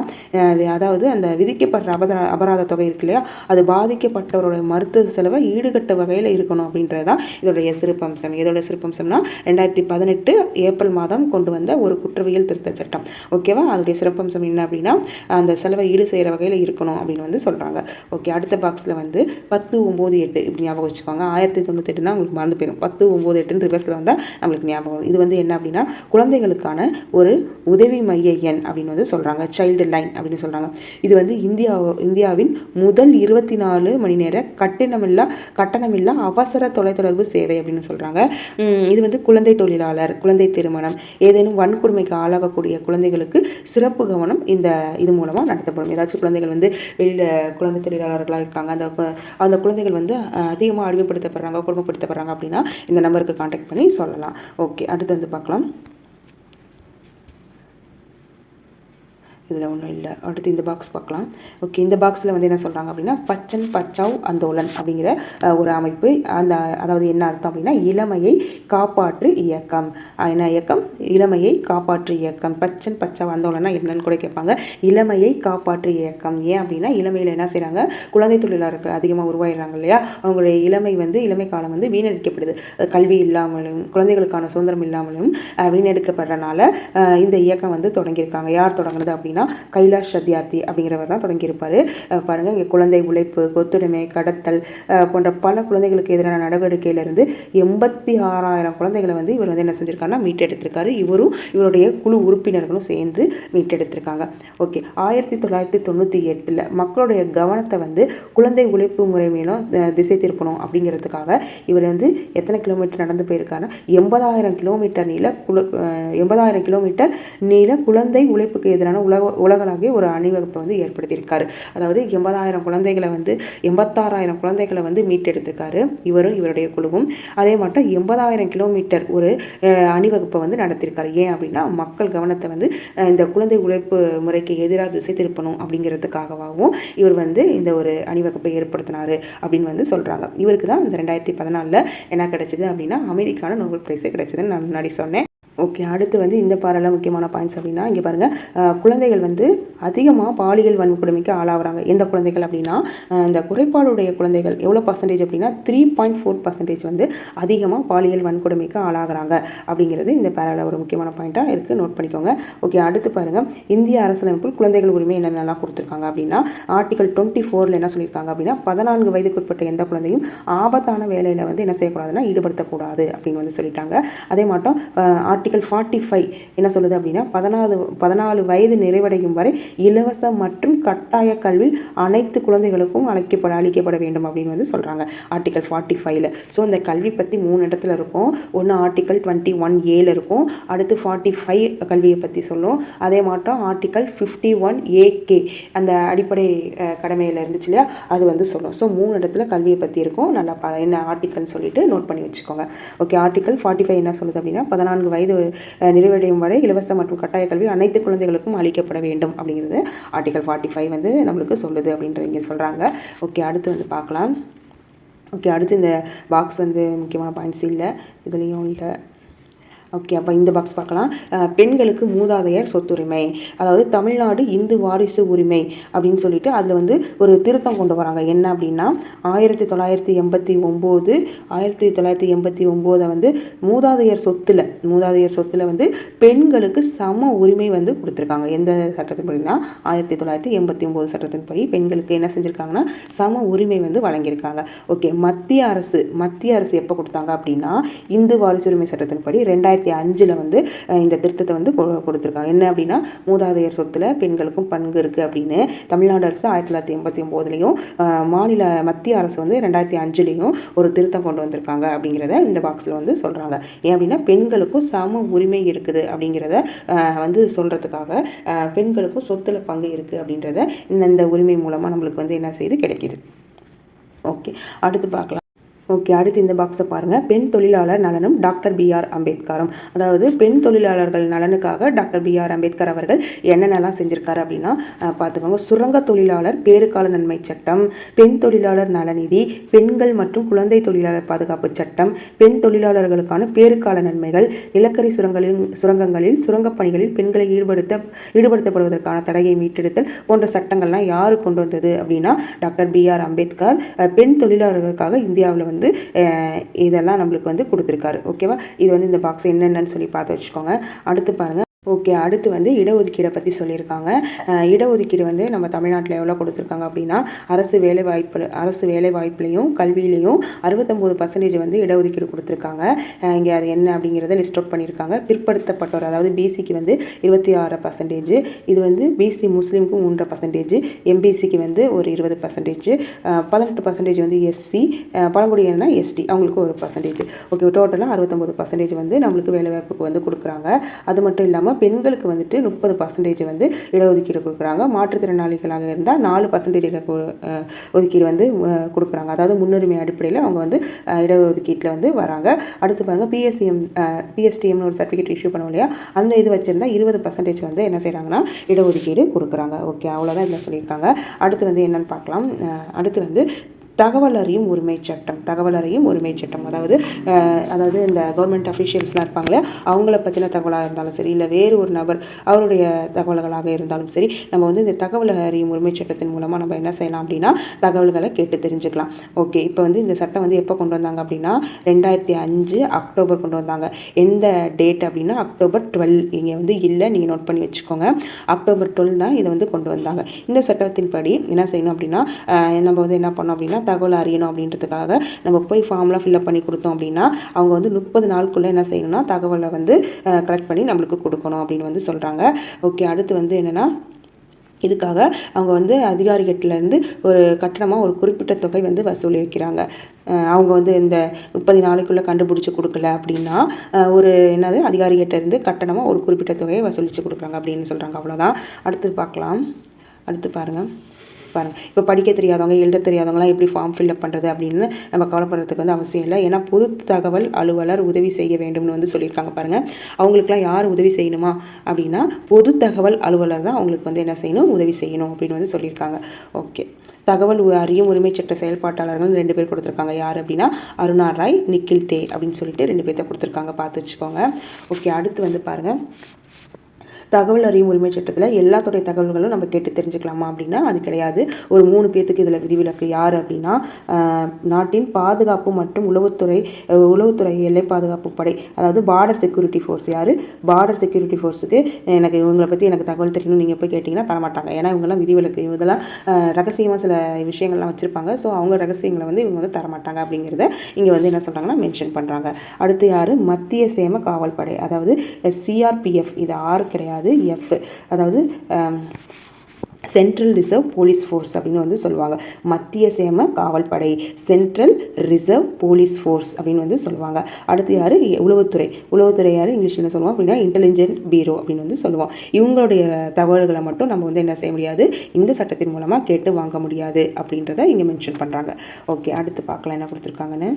அதாவது அந்த விதிக்கப்படுற அபராத தொகை இருக்கு இல்லையா, அது பாதிக்கப்பட்டவருடைய மருத்துவ செலவை ஈடுகட்ட வகையில் இருக்கணும் அப்படின்றது தான் இதோடைய சிறப்பம்சம். இதோட சிறப்பம்சம்னா 2018 ஏப்ரல் மாதம் கொண்டு வந்த ஒரு குற்றவியல் திருத்த சட்டம். ஓகேவா, அதோடைய சிறப்பம்சம் என்ன அப்படின்னா, அந்த செலவை ஈடு செய்கிற வகையில் வகையில் இருக்கணும் அப்படின்னு வந்து சொல்கிறாங்க. ஓகே, அடுத்த பாக்ஸில் வந்து 10, 9, 8 இப்படி ஞாபகம் வச்சுக்கோங்க. 1098னா உங்களுக்கு மறந்து போயிடும். 10, 9, 8 ரிவர்ஸில் வந்தால் நம்மளுக்கு ஞாபகம் வரும். இது வந்து என்ன அப்படின்னா குழந்தைகளுக்கான ஒரு உதவி மைய எண் அப்படின்னு வந்து சொல்கிறாங்க. சைல்டு லைன் அப்படின்னு சொல்கிறாங்க. இது வந்து இந்தியாவின் முதல் 24 மணி நேர கட்டணமில்லா அவசர தொலைத்தொடர்பு சேவை அப்படின்னு சொல்கிறாங்க. இது வந்து குழந்தை தொழிலாளர், குழந்தை திருமணம், ஏதேனும் வன்கொடுமைக்கு ஆளாகக்கூடிய குழந்தைகளுக்கு சிறப்பு கவனம் இது மூலமாக நடத்தப்படும். ஏதாச்சும் குழந்தைகள் வந்து வெளியில் குழந்தை தொழிலாளர்களாக இருக்காங்க, அந்த குழந்தைகள் வந்து அதிகமாக அடிமைப்படுத்தப்படுறாங்க, கொடுமைப்படுத்தப்படுறாங்க அப்படின்னா இந்த நம்பருக்கு கான்டாக்ட் பண்ணி சொல்லலாம். ஓகே, அடுத்து வந்து பார்க்கலாம். இதில் ஒன்றும் இல்லை. அடுத்து இந்த பாக்ஸ் பார்க்கலாம். ஓகே, இந்த பாக்ஸில் வந்து என்ன சொல்கிறாங்க அப்படின்னா பச்சன் பச்சாவ் ஆந்தோலன் அப்படிங்கிற ஒரு அமைப்பு. அதாவது என்ன அர்த்தம் அப்படின்னா இளமையை காப்பாற்று இயக்கம். என்ன இயக்கம்? இளமையை காப்பாற்று இயக்கம். பச்சன் பச்சாவ் ஆந்தோலனா என்னன்னு கூட கேட்பாங்க. இளமையை காப்பாற்று இயக்கம். ஏன் அப்படின்னா இளமையில் என்ன செய்கிறாங்க, குழந்தை தொழிலாளர்கள் அதிகமாக உருவாயிடுறாங்க இல்லையா, அவங்களுடைய இளமை காலம் வந்து வீணடிக்கப்படுது. கல்வி இல்லாமலும் குழந்தைகளுக்கான சுதந்திரம் இல்லாமலும் வீணெடுக்கப்படுறனால இந்த இயக்கம் வந்து தொடங்கியிருக்காங்க. யார் தொடங்குறது அப்படின்னா கைலாஷ் சத்யார்த்தி அப்படிங்கிறவர் தான் தொடங்கியிருப்பார். பாருங்கள், இங்கே குழந்தை உழைப்பு, கொத்துடைமை, கடத்தல் போன்ற பல குழந்தைகளுக்கு எதிரான நடவடிக்கையிலிருந்து 86,000 குழந்தைகளை வந்து இவர் வந்து என்ன செஞ்சிருக்காருன்னா மீட்டெடுத்திருக்காரு. இவருடைய குழு உறுப்பினர்களும் சேர்ந்து மீட்டெடுத்திருக்காங்க. ஓகே, 1998 மக்களுடைய கவனத்தை வந்து குழந்தை உழைப்பு முறை மேலும் திசை திருப்பணும் அப்படிங்கிறதுக்காக இவர் வந்து எத்தனை கிலோமீட்டர் நடந்து போயிருக்காருன்னா 80,000 கிலோமீட்டர் நீள குழந்தை உழைப்புக்கு எதிரான உலகளாவிய ஒரு அணிவகுப்பை வந்து ஏற்படுத்தியிருக்காரு. அதாவது 86,000 குழந்தைகளை வந்து மீட்டெடுத்திருக்காரு இவருடைய குழுவும். அதே மட்டும் 80,000 கிலோமீட்டர் ஒரு அணிவகுப்பை வந்து நடத்தியிருக்காரு. ஏன் அப்படின்னா மக்கள் கவனத்தை வந்து இந்த குழந்தை உழைப்பு முறைக்கு எதிராக திசை திருப்பணும் அப்படிங்கிறதுக்காகவும் இவர் வந்து இந்த ஒரு அணிவகுப்பை ஏற்படுத்தினார் அப்படின்னு வந்து சொல்கிறாங்க. இவருக்கு தான் இந்த 2014 என்ன கிடைச்சிது அப்படின்னா அமைதிக்கான நோபல் பிரைஸே கிடைச்சதுன்னு நான் முன்னாடி சொன்னேன். ஓகே, அடுத்து வந்து இந்த பாறையில் முக்கியமான பாயிண்ட்ஸ் அப்படின்னா இங்கே பாருங்கள், குழந்தைகள் வந்து அதிகமாக பாலியல் வன்கொடுமைக்கு ஆளாகிறாங்க. எந்த குழந்தைகள் அப்படின்னா இந்த குறைபாடுடைய குழந்தைகள் எவ்வளோ பர்சன்டேஜ் அப்படின்னா 3.4% வந்து அதிகமாக பாலியல் வன்கொடுமைக்கு ஆளாகிறாங்க அப்படிங்கிறது இந்த பாறையில் ஒரு முக்கியமான பாயிண்ட்டாக இருக்குது, நோட் பண்ணிக்கோங்க. ஓகே, அடுத்து பாருங்கள், இந்திய அரசியலமைப்பில் குழந்தைகள் உரிமை என்னென்னலாம் கொடுத்துருக்காங்க அப்படின்னா ஆர்டிகல் 24 என்ன சொல்லியிருக்காங்க அப்படின்னா 14 வயதுக்குட்பட்ட எந்த குழந்தையும் ஆபத்தான வேலையில் வந்து என்ன செய்யக்கூடாதுன்னா ஈடுபடுத்தக்கூடாது அப்படின்னு வந்து சொல்லிட்டாங்க. அதே மட்டும் ஆர்டிகல் 45 என்ன சொல்லுது அப்படின்னா 14 வயது நிறைவடையும் வரை இலவச மற்றும் கட்டாய கல்வி அனைத்து குழந்தைகளுக்கும் அளிக்கப்பட வேண்டும் அப்படின்னு வந்து சொல்கிறாங்க ஆர்டிகல் 45. ஸோ இந்த கல்வி பற்றி 3 இடத்துல இருக்கும். ஒன்று ஆர்டிகல் 21A இருக்கும், அடுத்து 45 கல்வியை பற்றி சொல்லும். அதே மாட்டம் ஆர்டிகல் 51AK அந்த அடிப்படை கடமையில் இருந்துச்சு இல்லையா, அது வந்து சொல்லும். ஸோ 3 இடத்துல கல்வியை பற்றி இருக்கும். நல்லா என்ன ஆர்டிகல்னு சொல்லிட்டு நோட் பண்ணி வச்சுக்கோங்க. ஓகே, ஆர்டிகல் 45 என்ன சொல்லுது அப்படின்னா 14 வயது நிறைவடையும் வரை இலவச மற்றும் கட்டாய கல்வி அனைத்து குழந்தைகளுக்கும் அளிக்கப்பட வேண்டும் அப்படிங்கிறது ஆர்டிகல் 45 வந்து நம்மளுக்கு சொல்லுது அப்படின்றவங்க சொல்கிறாங்க. ஓகே, அடுத்து வந்து பார்க்கலாம். ஓகே, அடுத்து இந்த பாக்ஸ் வந்து முக்கியமான பாயிண்ட்ஸ் இல்லை, இதுலேயும் இல்லை. ஓகே, அப்போ இந்த பாக்ஸ் பார்க்கலாம். பெண்களுக்கு மூதாதையர் சொத்துரிமை, அதாவது தமிழ்நாடு இந்து வாரிசு உரிமை அப்படின்னு சொல்லிட்டு அதில் வந்து ஒரு திருத்தம் கொண்டு வராங்க. என்ன அப்படின்னா 1989 வந்து மூதாதையர் சொத்தில் வந்து பெண்களுக்கு சம உரிமை வந்து கொடுத்துருக்காங்க. எந்த சட்டத்தின்படினா 1989 சட்டத்தின்படி பெண்களுக்கு என்ன செஞ்சுருக்காங்கன்னா சம உரிமை வந்து வழங்கியிருக்காங்க. ஓகே, மத்திய அரசு எப்போ கொடுத்தாங்க அப்படின்னா இந்து வாரிசு உரிமை சட்டத்தின்படி 2005 வந்து இந்த திருத்தத்தை வந்து கொடுத்துருக்காங்க. என்ன அப்படின்னா மூதாதையர் சொத்துல பெண்களுக்கும் பங்கு இருக்குது அப்படின்னு தமிழ்நாடு அரசு 1989லையும் மத்திய அரசு வந்து 2005லையும் ஒரு திருத்தம் கொண்டு வந்திருக்காங்க அப்படிங்கிறத இந்த பாக்ஸில் வந்து சொல்கிறாங்க. ஏன் அப்படின்னா பெண்களுக்கும் சம உரிமை இருக்குது அப்படிங்கிறத வந்து சொல்கிறதுக்காக பெண்களுக்கும் சொத்துல பங்கு இருக்குது அப்படின்றத இந்த உரிமை மூலமாக நம்மளுக்கு வந்து என்ன செய்து கிடைக்கிது. ஓகே, அடுத்து பார்க்கலாம். ஓகே, அடுத்து இந்த பாக்ஸை பாருங்கள். பெண் தொழிலாளர் நலனும் டாக்டர் B.R. அம்பேத்கரும், அதாவது பெண் தொழிலாளர்கள் நலனுக்காக டாக்டர் B.R. அம்பேத்கர் அவர்கள் என்னென்னலாம் செஞ்சுருக்காரு அப்படின்னா பார்த்துக்கோங்க. சுரங்க தொழிலாளர் பேறுகால நன்மை சட்டம், பெண் தொழிலாளர் நலநிதி, பெண்கள் மற்றும் குழந்தை தொழிலாளர் பாதுகாப்பு சட்டம், பெண் தொழிலாளர்களுக்கான பேறுகால நன்மைகள், நிலக்கரி சுரங்கங்களில் சுரங்கப் பணிகளில் பெண்களை ஈடுபடுத்தப்படுவதற்கான தடையை மீட்டெடுத்தல் போன்ற சட்டங்கள்லாம் யாரு கொண்டு வந்தது அப்படின்னா டாக்டர் B.R. அம்பேத்கர். பெண் தொழிலாளர்களுக்காக இந்தியாவில் வந்து இதெல்லாம் நம்மளுக்கு வந்து கொடுத்துருக்காரு. ஓகேவா, இது வந்து இந்த பாக்ஸ் என்னென்னு சொல்லி பார்த்து வச்சுக்கோங்க. அடுத்து பாருங்கள். ஓகே, அடுத்து வந்து இடஒதுக்கீடை பற்றி சொல்லியிருக்காங்க. இடஒதுக்கீடு வந்து நம்ம தமிழ்நாட்டில் எவ்வளோ கொடுத்துருக்காங்க அப்படின்னா, அரசு வேலைவாய்ப்புலையும் கல்வியிலையும் 69% வந்து இடஒதுக்கீடு கொடுத்துருக்காங்க. இங்கே அது என்ன அப்படிங்கிறத லிஸ்ட் அவுட் பண்ணியிருக்காங்க. பிற்படுத்தப்பட்டோர் அதாவது பிசிக்கு வந்து 26%, இது வந்து பிசி முஸ்லீமுக்கு 3%, எம்பிசிக்கு வந்து ஒரு 20%, 18% வந்து எஸ்சி, பழங்குடியினா எஸ்டி அவங்களுக்கு ஒரு பர்சன்டேஜ். ஓகே, டோட்டலாக 69% வந்து நம்மளுக்கு வேலைவாய்ப்புக்கு வந்து கொடுக்குறாங்க. அது மட்டும் இல்லாமல் பெண்களுக்கு வந்துட்டு 30% வந்து இடஒதுக்கீடு கொடுக்குறாங்க. மாற்றுத்திறனாளிகளாக இருந்தால் 4% ஒதுக்கீடு வந்து கொடுக்குறாங்க. அதாவது முன்னுரிமை அடிப்படையில் அவங்க வந்து இடஒதுக்கீட்டில் வந்து வராங்க. அடுத்து பாருங்கள், பிஎஸ்டிஎம்னு ஒரு சர்டிஃபிகேட் இஷ்யூ பண்ணுவோம் இல்லையா, அந்த இது வச்சுருந்தா 20% வந்து என்ன செய்கிறாங்கன்னா இடஒதுக்கீடு கொடுக்குறாங்க. ஓகே, அவ்வளோதான் இதில் சொல்லியிருக்காங்க. அடுத்து வந்து என்னென்னு பார்க்கலாம். அடுத்து வந்து தகவல் அறியும் உரிமை சட்டம். அதாவது இந்த கவர்மெண்ட் அஃபிஷியல்ஸ்லாம் இருப்பாங்களே, அவங்கள பற்றின தகவலாக இருந்தாலும் சரி, இல்லை வேறு ஒரு நபர் அவருடைய தகவல்களாக இருந்தாலும் சரி, நம்ம வந்து இந்த தகவல் அறியும் உரிமை சட்டத்தின் மூலமாக நம்ம என்ன செய்யலாம் அப்படின்னா தகவல்களை கேட்டு தெரிஞ்சுக்கலாம். ஓகே, இப்போ வந்து இந்த சட்டம் வந்து எப்போ கொண்டு வந்தாங்க அப்படின்னா 2005 அக்டோபர் கொண்டு வந்தாங்க. எந்த டேட் அப்படின்னா அக்டோபர் 12. இங்கே வந்து இல்லை, நீங்கள் நோட் பண்ணி வச்சுக்கோங்க. அக்டோபர் 12 தான் இதை வந்து கொண்டு வந்தாங்க. இந்த சட்டத்தின்படி என்ன செய்யணும் அப்படின்னா, நம்ம வந்து என்ன பண்ணோம் அப்படின்னா தகவல் அறியணும் அப்படின்றதுக்காக நம்ம போய் ஃபார்ம்லாம் ஃபில்அப் பண்ணி கொடுத்தோம் அப்படின்னா அவங்க வந்து 30 நாளுக்குள்ளே என்ன செய்யணும்னா தகவலை வந்து கலெக்ட் பண்ணி நம்மளுக்கு கொடுக்கணும் அப்படின்னு வந்து சொல்கிறாங்க. ஓகே, அடுத்து வந்து என்னென்னா, இதுக்காக அவங்க வந்து அதிகாரிகிட்டேருந்து ஒரு கட்டணமாக ஒரு குறிப்பிட்ட தொகை வந்து வசூலிக்கிறாங்க. அவங்க வந்து இந்த 30 நாளைக்குள்ளே கண்டுபிடிச்சி கொடுக்கல அப்படின்னா ஒரு அதிகாரிகிட்டேருந்து கட்டணமாக ஒரு குறிப்பிட்ட தொகையை வசூலித்து கொடுக்குறாங்க அப்படின்னு சொல்கிறாங்க. அவ்வளோதான். அடுத்து பார்க்கலாம். அடுத்து பாருங்கள். இப்போ படிக்க தெரியாதவங்க, எழுத தெரியாதவங்களாம் எப்படி ஃபார்ம் ஃபில்அப் பண்ணுறது அப்படின்னு நம்ம கவலைப்படுறதுக்கு வந்து அவசியம் இல்லை. ஏன்னா பொது தகவல் அலுவலர் உதவி செய்ய வேண்டும்னு வந்து சொல்லியிருக்காங்க. பாருங்கள், அவங்களுக்குலாம் யார் உதவி செய்யணுமா அப்படின்னா பொது தகவல் அலுவலர் தான் அவங்களுக்கு வந்து என்ன செய்யணும், உதவி செய்யணும் அப்படின்னு வந்து சொல்லியிருக்காங்க. ஓகே, தகவல் அறியும் உரிமை சட்ட செயல்பாட்டாளர்கள் 2 பேர் கொடுத்துருக்காங்க. யார் அப்படின்னா அருணா ராய், நிக்கில் தே அப்படின்னு சொல்லிட்டு 2 பேர்த்த கொடுத்துருக்காங்க. பார்த்து வச்சுக்கோங்க. ஓகே, அடுத்து வந்து பாருங்கள், தகவல் அறியும் உரிமை சட்டத்தில் எல்லாத்துடைய தகவல்களும் நம்ம கேட்டு தெரிஞ்சுக்கலாமா அப்படின்னா அது கிடையாது. ஒரு 3 பேர்த்துக்கு இதில் விதிவிலக்கு. யார் அப்படின்னா நாட்டின் பாதுகாப்பு மற்றும் உளவுத்துறை எல்லை பாதுகாப்பு படை, அதாவது பார்டர் செக்யூரிட்டி ஃபோர்ஸ். யார்? பார்டர் செக்யூரிட்டி ஃபோர்ஸுக்கு இவங்களை பற்றி எனக்கு தகவல் தெரியணும் நீங்கள் போய் கேட்டிங்கன்னா தரமாட்டாங்க. ஏன்னா இவங்கெல்லாம் விதிவிலக்கு, இதெல்லாம் ரகசியமாக சில விஷயங்கள்லாம் வச்சுருப்பாங்க. ஸோ அவங்க ரகசியங்களை வந்து இவங்க வந்து தரமாட்டாங்க அப்படிங்கிறத இங்கே வந்து என்ன சொல்கிறாங்கன்னா மென்ஷன் பண்ணுறாங்க. அடுத்து யார்? மத்திய சேம காவல் படை, அதாவது சிஆர்பிஎஃப். இது ஆர் கிடையாது, எஃப், அதாவது சென்ட்ரல் ரிசர்வ் போலீஸ் ஃபோர்ஸ் அப்படின்னு வந்து சொல்லுவாங்க. மத்திய சேம காவல் படை, சென்ட்ரல் ரிசர்வ் போலீஸ் ஃபோர்ஸ் அப்படின்னு வந்து சொல்லுவாங்க. அடுத்து யார்? உளவுத்துறை யார்? இங்கிலீஷில் என்ன சொல்லுவோம் அப்படின்னா இன்டெலிஜென்ட் பீரோ அப்படின்னு வந்து சொல்லுவோம். இவங்களுடைய தகவல்களை மட்டும் நம்ம வந்து என்ன செய்ய முடியாது, இந்த சட்டத்தின் மூலமாக கேட்டு வாங்க முடியாது அப்படின்றத இங்கே மென்ஷன் பண்ணுறாங்க. ஓகே, அடுத்து பார்க்கலாம் என்ன கொடுத்துருக்காங்கன்னு.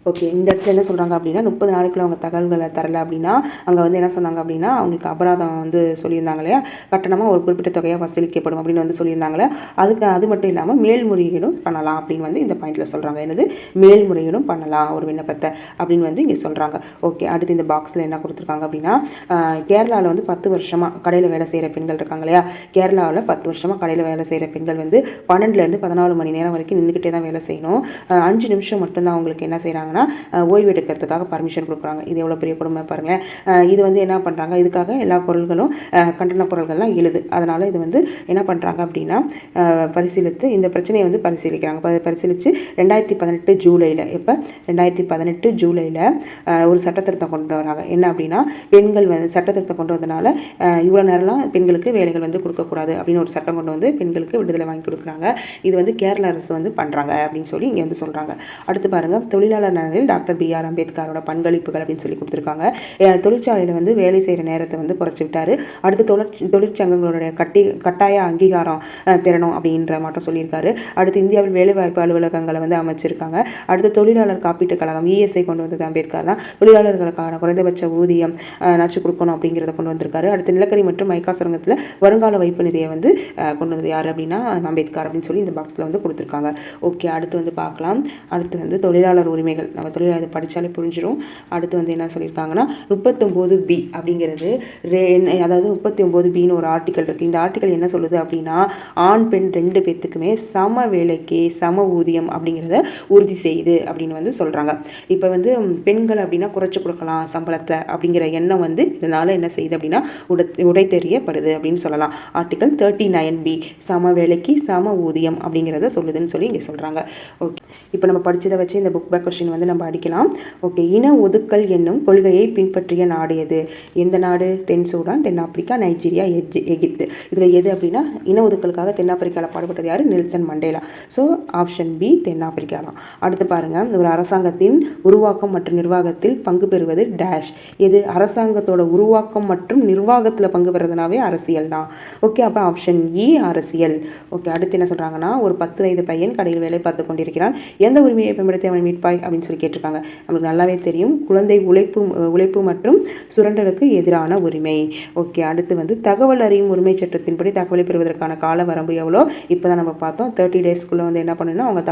ஓகே, இந்த இடத்துல என்ன சொல்கிறாங்க அப்படின்னா 30 நாளைக்குள்ள அவங்க தகவல்களை தரலை அப்படின்னா அங்கே வந்து என்ன சொன்னாங்க அப்படின்னா அவங்களுக்கு அபராதம் வந்து சொல்லியிருந்தாங்க இல்லையா, கட்டணமாக ஒரு குறிப்பிட்ட தொகையாக வசூலிக்கப்படும் அப்படின்னு வந்து சொல்லியிருந்தாங்களே. அது மட்டும் இல்லாமல் மேல்முறையீடும் பண்ணலாம் அப்படின்னு வந்து இந்த பாயிண்டில் சொல்கிறாங்க. என்னது? மேல்முறையீடும் பண்ணலாம் ஒரு விண்ணப்பத்தை அப்படின்னு வந்து இங்கே சொல்கிறாங்க. ஓகே, அடுத்து இந்த பாக்ஸில் என்ன கொடுத்துருக்காங்க அப்படின்னா கேரளாவில் வந்து 10 வருஷமாக கடையில் வேலை செய்கிற பெண்கள் இருக்காங்க இல்லையா, கேரளாவில் 10 வருஷமாக கடையில் வேலை செய்கிற பெண்கள் வந்து 12லேருந்து 14 மணி நேரம் வரைக்கும் நின்றுக்கிட்டே தான் வேலை செய்யணும். 5 நிமிஷம் மட்டும்தான் அவங்களுக்கு என்ன செய்கிறாங்க ஓய்வு எடுக்கிறதுக்காக பர்மிஷன் கொடுக்குறாங்க. இது எவ்வளோ பெரிய குடும்பம் பாருங்களேன். இது வந்து என்ன பண்ணுறாங்க, இதுக்காக எல்லா குரல்களும் கண்டன குரல்கள்லாம் எழுது. அதனால் இது வந்து என்ன பண்ணுறாங்க அப்படின்னா பரிசீலித்து இந்த பிரச்சனையை வந்து பரிசீலித்து 2018 ஜூலையில், இப்போ 2018 ஜூலையில் ஒரு சட்டத்திருத்தம் கொண்டு வராங்க. என்ன அப்படின்னா பெண்கள் வந்து சட்டத்திருத்தம் கொண்டு வந்தனால இவ்வளோ நேரம்லாம் பெண்களுக்கு வேலைகள் வந்து கொடுக்கக்கூடாது அப்படின்னு ஒரு சட்டம் கொண்டு வந்து பெண்களுக்கு விடுதலை வாங்கி கொடுக்குறாங்க. இது வந்து கேரள அரசு வந்து பண்ணுறாங்க அப்படின்னு சொல்லி இங்கே வந்து சொல்கிறாங்க. அடுத்து பாருங்கள், தொழிலாளர் நலனில் டாக்டர் BR அம்பேத்கரோட பங்களிப்புகள் அப்படின்னு சொல்லி கொடுத்துருக்காங்க. தொழிற்சாலையில் வந்து வேலை செய்கிற நேரத்தை வந்து குறைச்சி விட்டார். அடுத்து தொழிற்சங்கங்களுடைய கட்டாய அங்கீகாரம் பெறணும் அப்படின்ற மாற்றம் சொல்லியிருக்காரு. அடுத்து இந்தியாவில் வேலைவாய்ப்பு அலுவலகங்களை வந்து அமைச்சிருக்காங்க. அடுத்து தொழிலாளர் காப்பீட்டுக் கழகம் ESI கொண்டு வந்தது அம்பேத்கர் தான். தொழிலாளர்களுக்கான குறைந்தபட்ச ஊதியம் நச்சு கொடுக்கணும் அப்படிங்கிறத கொண்டு வந்திருக்காரு. அடுத்து நிலக்கரி மற்றும் மைக்கா சுரங்கத்தில் வருங்கால வைப்பு நிதியை வந்து கொண்டு வந்தது யார் அப்படின்னா அம்பேத்கர் அப்படின்னு சொல்லி இந்த பாக்ஸில் வந்து கொடுத்துருக்காங்க. ஓகே, அடுத்து வந்து பார்க்கலாம். அடுத்து வந்து தொழிலாளர் உரிமைகள் நம்ம தொழில் அது படித்தாலே புரிஞ்சிடும். அடுத்து வந்து என்ன சொல்லியிருக்காங்கன்னா 39B அப்படிங்கிறது அதாவது 39Bன்னு ஒரு ஆர்டிக்கல் இருக்குது. இந்த ஆர்டிக்கல் என்ன சொல்லுது அப்படின்னா ஆண் பெண் 2 பேத்துக்குமே சம வேலைக்கு சம ஊதியம் அப்படிங்கிறத உறுதி செய்யுது அப்படின்னு வந்து சொல்கிறாங்க. இப்போ வந்து பெண்கள் அப்படின்னா குறைச்சி கொடுக்கலாம் சம்பளத்தை அப்படிங்கிற எண்ணம் வந்து இதனால் என்ன செய்யுது அப்படின்னா உடை தெரியப்படுது அப்படின்னு சொல்லலாம். ஆர்டிக்கல் 39B சம வேலைக்கு சம ஊதியம் அப்படிங்கிறத சொல்லுதுன்னு சொல்லி இங்கே சொல்கிறாங்க. ஓகே, இப்போ நம்ம படித்ததை வச்சு இந்த புக் பேக் கொஸ்டின் வந்து நம்ம அடிக்கலாம். ஓகே, இன ஒதுக்கல் என்னும் கொள்கையை பின்பற்றிய நாடு எது? எந்த நாடு? தென் சூடான், தென்னாப்பிரிக்கா, நைஜீரியா, எகிப்து. இதில் எது அப்படின்னா இன ஒதுக்கலுக்காக தென்னாப்பிரிக்காவில் பாடுபட்டது யார்? Nelson Mandela. So option B தென்னாப்பிரிக்கா தான். அடுத்து பாருங்கள், ஒரு அரசாங்கத்தின் உருவாக்கம் மற்றும் நிர்வாகத்தில் பங்கு பெறுவது டேஷ். எது? அரசாங்கத்தோட உருவாக்கம் மற்றும் நிர்வாகத்தில் பங்கு பெறுறதுனாவே அரசியல் தான். ஓகே, அப்போ ஆப்ஷன் இ அரசியல். ஓகே, அடுத்து என்ன சொல்கிறாங்கன்னா ஒரு 10 வயது பையன் கடையில் வேலை பார்த்து கொண்டிருக்கிறான். எந்த உரிமையை பயன்படுத்தி அவன் மீட்பாய் அப்படின்னு சொல்லி கேட்டிருக்காங்க. நமக்கு நல்லாவே தெரியும், குழந்தை உழைப்பு மற்றும் சுரண்டலுக்கு எதிரான உரிமை. ஓகே, அடுத்து வந்து தகவல் அறியும் உரிமை சட்டத்தின்படி தகவலை பெறுவதற்கான கால வரம்பு எவ்வளோ? இப்போ தான் நம்ம பார்த்தோம். 30 டேஸ்க்குள்ளே வந்து என்ன பண்ணணும்னா அவங்க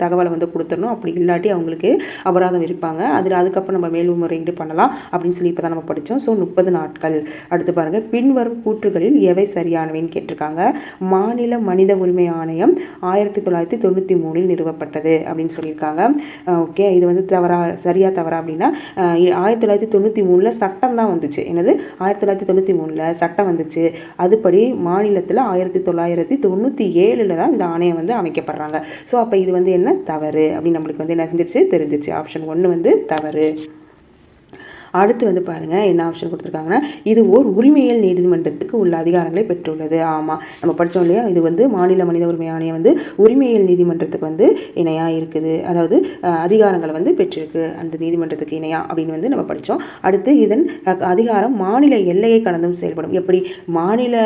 தகவலை வந்து கொடுத்துடணும். அப்படி இல்லாட்டி அவங்களுக்கு அபராதம் இருப்பாங்க. அதுக்கப்புறம் நம்ம மேல்முறையீடு பண்ணலாம் அப்படின்னு சொல்லி இப்போ தான் நம்ம படித்தோம். ஸோ 30 நாட்கள். அடுத்து பாருங்கள், பின்வரும் கூற்றுகளில் எவை சரியானவைன்னு கேட்டிருக்காங்க. மாநில மனித உரிமை ஆணையம் 1993 நிறுவப்பட்டது அப்படின்னு சொல்லியிருக்காங்க. ஓகே, இது வந்து சரியா தவறா அப்படின்னா 1993 சட்டம் தான் வந்துச்சு. என்னது? 1993 சட்டம் வந்துச்சு. அதுபடி மாநிலத்தில் 1997 தான் இந்த ஆணையம் வந்து அமைக்கப்படுறாங்க. ஸோ அப்போ இது வந்து என்ன தவறு அப்படின்னு நம்மளுக்கு வந்து என்ன செஞ்சிருச்சு தெரிஞ்சிச்சு. ஆப்ஷன் 1 வந்து தவறு. அடுத்து வந்து பாருங்கள் என்ன ஆப்ஷன் கொடுத்துருக்காங்கன்னா இது ஓர் உரிமையியல் நீதிமன்றத்துக்கு உள்ள அதிகாரங்களை பெற்றுள்ளது. ஆமாம், நம்ம படித்தோம் இல்லையா, இது வந்து மாநில மனித உரிமை ஆணையம் வந்து உரிமையியல் நீதிமன்றத்துக்கு வந்து இணையாக இருக்குது. அதாவது அதிகாரங்களை வந்து பெற்றிருக்கு அந்த நீதிமன்றத்துக்கு இணையாக அப்படின்னு வந்து நம்ம படித்தோம். அடுத்து இதன் அதிகாரம் மாநில எல்லையை கடந்தும் செயல்படும். எப்படி? மாநில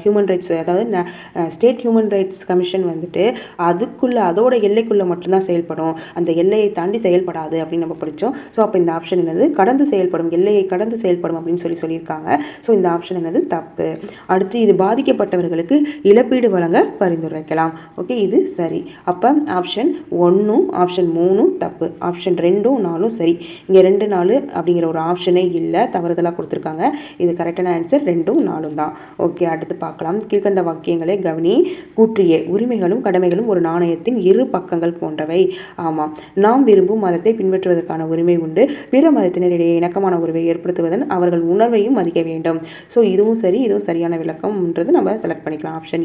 ஹியூமன் ரைட்ஸ், அதாவது ஸ்டேட் ஹியூமன் ரைட்ஸ் கமிஷன் வந்துட்டு அதோட எல்லைக்குள்ளே மட்டும்தான் செயல்படும், அந்த எல்லையை தாண்டி செயல்படாது அப்படின்னு நம்ம படித்தோம். ஸோ அப்போ இந்த ஆப்ஷன் என்னது? செயல்படும், எல்லையை கடந்து செயல்படும் அப்படின்னு சொல்லியிருக்காங்க. ஸோ இந்த ஆப்ஷன் என்னது? தப்பு. அடுத்து இது பாதிக்கப்பட்டவர்களுக்கு இழப்பீடு வழங்க பரிந்துரைக்கலாம். ஓகே, இது சரி. அப்போ ஆப்ஷன் 1 ஆப்ஷன் 3 தப்பு, ஆப்ஷன் 2 4 சரி. இங்கே 2 4 அப்படிங்கிற ஒரு ஆப்ஷனே இல்லை, தவறுதலாக கொடுத்துருக்காங்க. இது கரெக்டான ஆன்சர் 2 4 தான். ஓகே, அடுத்து பார்க்கலாம். கீழ்கண்ட வாக்கியங்களை கவனி. கூற்றிய உரிமைகளும் கடமைகளும் ஒரு நாணயத்தின் இரு பக்கங்கள் போன்றவை. ஆமாம், நாம் விரும்பும் மதத்தை பின்பற்றுவதற்கான உரிமை உண்டு. பிற மதத்தினர் இணக்கமான உறவை ஏற்படுத்துவதன் அவர்கள் உணர்வையும் மதிக்க வேண்டும். ஸோ இதுவும் சரி, இதுவும் சரியான விளக்கம்ன்றது நம்ம செலக்ட் பண்ணிக்கலாம். ஆப்ஷன்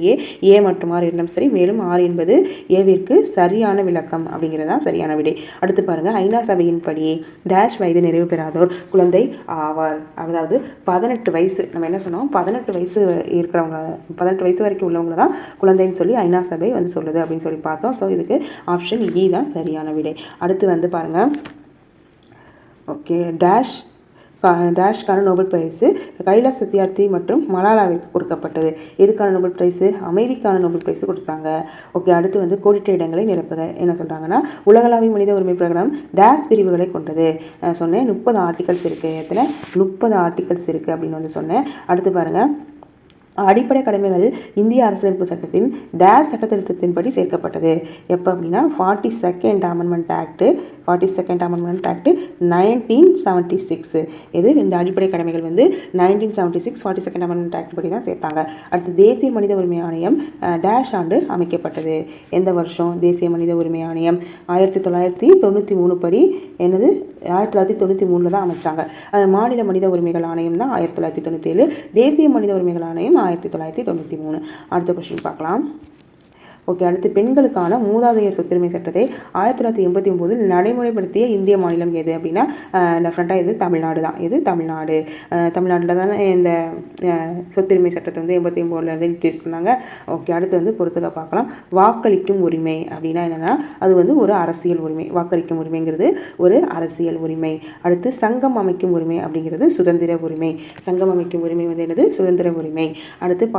ஏ மற்றும் ஆர் இரண்டும் சரி. மேலும் ஆர் என்பது ஏவிற்கு சரியான விளக்கம் அப்படிங்கிறது தான் சரியான விடை. அடுத்து பாருங்க, ஐநா சபையின்படி டேஷ் வயது நிறைவு பெறாதோர் குழந்தை ஆவார். அதாவது 18 வயசு, நம்ம என்ன சொன்னோம், 18 வயசு இருக்கிறவங்க, 18 வயசு வரைக்கும் உள்ளவங்க தான் குழந்தைன்னு சொல்லி ஐநா சபை வந்து சொல்லுது அப்படின்னு சொல்லி பார்த்தோம். ஸோ இதுக்கு ஆப்ஷன் இ தான் சரியான விடை. அடுத்து வந்து பாருங்க, ஓகே, டேஷ்கான நோபல் பிரைஸு கைலாஷ் சத்யார்த்தி மற்றும் மலாலாவிற்கு கொடுக்கப்பட்டது. எதுக்கான நோபல் பிரைஸு? அமைதிக்கான நோபல் பிரைஸு கொடுத்தாங்க. ஓகே, அடுத்து வந்து கோடிட்ட இடங்களை நிரப்புக. என்ன சொல்கிறாங்கன்னா உலகளாவிய மனித உரிமை பிரகடனம் டேஷ் பிரிவுகளை கொண்டது. சொன்னேன் 30 ஆர்டிகல்ஸ் இருக்குது. எத்தனை? 30 ஆர்டிகல்ஸ் இருக்குது அப்படின்னு வந்து சொன்னேன். அடுத்து பாருங்கள், அடிப்படை கடமைகள் இந்திய அரசியலமைப்பு சட்டத்தின் டேஷ் சட்டத்திருத்தத்தின்படி சேர்க்கப்பட்டது. எப்போ அப்படின்னா 42nd அமெண்ட்மெண்ட் ஆக்ட் 1976. இது இந்த அடிப்படை கடமைகள் வந்து 1976 42nd அமெண்ட்மெண்ட் ஆக்ட் படி தான் சேர்த்தாங்க. அடுத்து தேசிய மனித உரிமை ஆணையம் டேஷ் ஆண்டு அமைக்கப்பட்டது. எந்த வருஷம் தேசிய மனித உரிமை ஆணையம்? 1993 படி. என்னது? 1993 தான் அமைச்சாங்க. மாநில மனித உரிமைகள் ஆணையம் தான் 1997. தேசிய மனித உரிமைகள் ஆணையம் 1993. அடுத்த கொஸ்டின் பார்க்கலாம். ஓகே, அடுத்து பெண்களுக்கான மூதாதையர் சொத்துரிமை சட்டத்தை 1989 நடைமுறைப்படுத்திய இந்திய மாநிலம் எது அப்படின்னா டெஃபரெண்ட்டாக இது தமிழ்நாடு தான். இது தமிழ்நாட்டில் தானே இந்த சொத்துரிமை சட்டத்தை வந்து 89 இன்ட்ரடியூஸ் பண்ணாங்க. ஓகே, அடுத்து வந்து பொறுத்துக்க பார்க்கலாம். வாக்களிக்கும் உரிமை அப்படின்னா என்னென்னா அது வந்து ஒரு அரசியல் உரிமை. வாக்களிக்கும் உரிமைங்கிறது ஒரு அரசியல் உரிமை. அடுத்து சங்கம் அமைக்கும் உரிமை அப்படிங்கிறது சுதந்திர உரிமை. சங்கம் அமைக்கும் உரிமை வந்து என்னது? சுதந்திர உரிமை. அடுத்து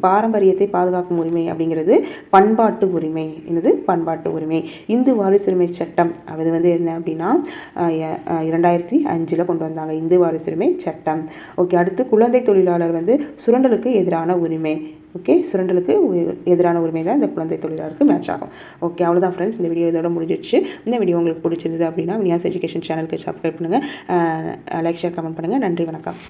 பாரம்பரியத்தை பாதுகாக்கும் உரிமை அப்படிங்கிறது பண்பாட்டு உரிமை. என்னது? பண்பாட்டு உரிமை. இந்து வாரிசுரிமை சட்டம் அது வந்து என்ன அப்படின்னா 2005 கொண்டு வந்தாங்க இந்து வாரிசுரிமை சட்டம். ஓகே, அடுத்து குழந்தை தொழிலாளர் வந்து சுரண்டலுக்கு எதிரான உரிமை. ஓகே, சுரண்டலுக்கு எதிரான உரிமை தான் இந்த குழந்தை தொழிலாளருக்கு மேட்ச் ஆகும். ஓகே, அவ்வளோதான் ஃப்ரெண்ட்ஸ், இந்த வீடியோ இதோட முடிஞ்சிடுச்சு. இந்த வீடியோ உங்களுக்கு பிடிச்சிருந்தது அப்படின்னா வினியாஸ் எஜுகேஷன் சேனலுக்கு சப்ஸ்கிரைப் பண்ணுங்கள், லைக் ஷேர் கமெண்ட் பண்ணுங்கள். நன்றி, வணக்கம்.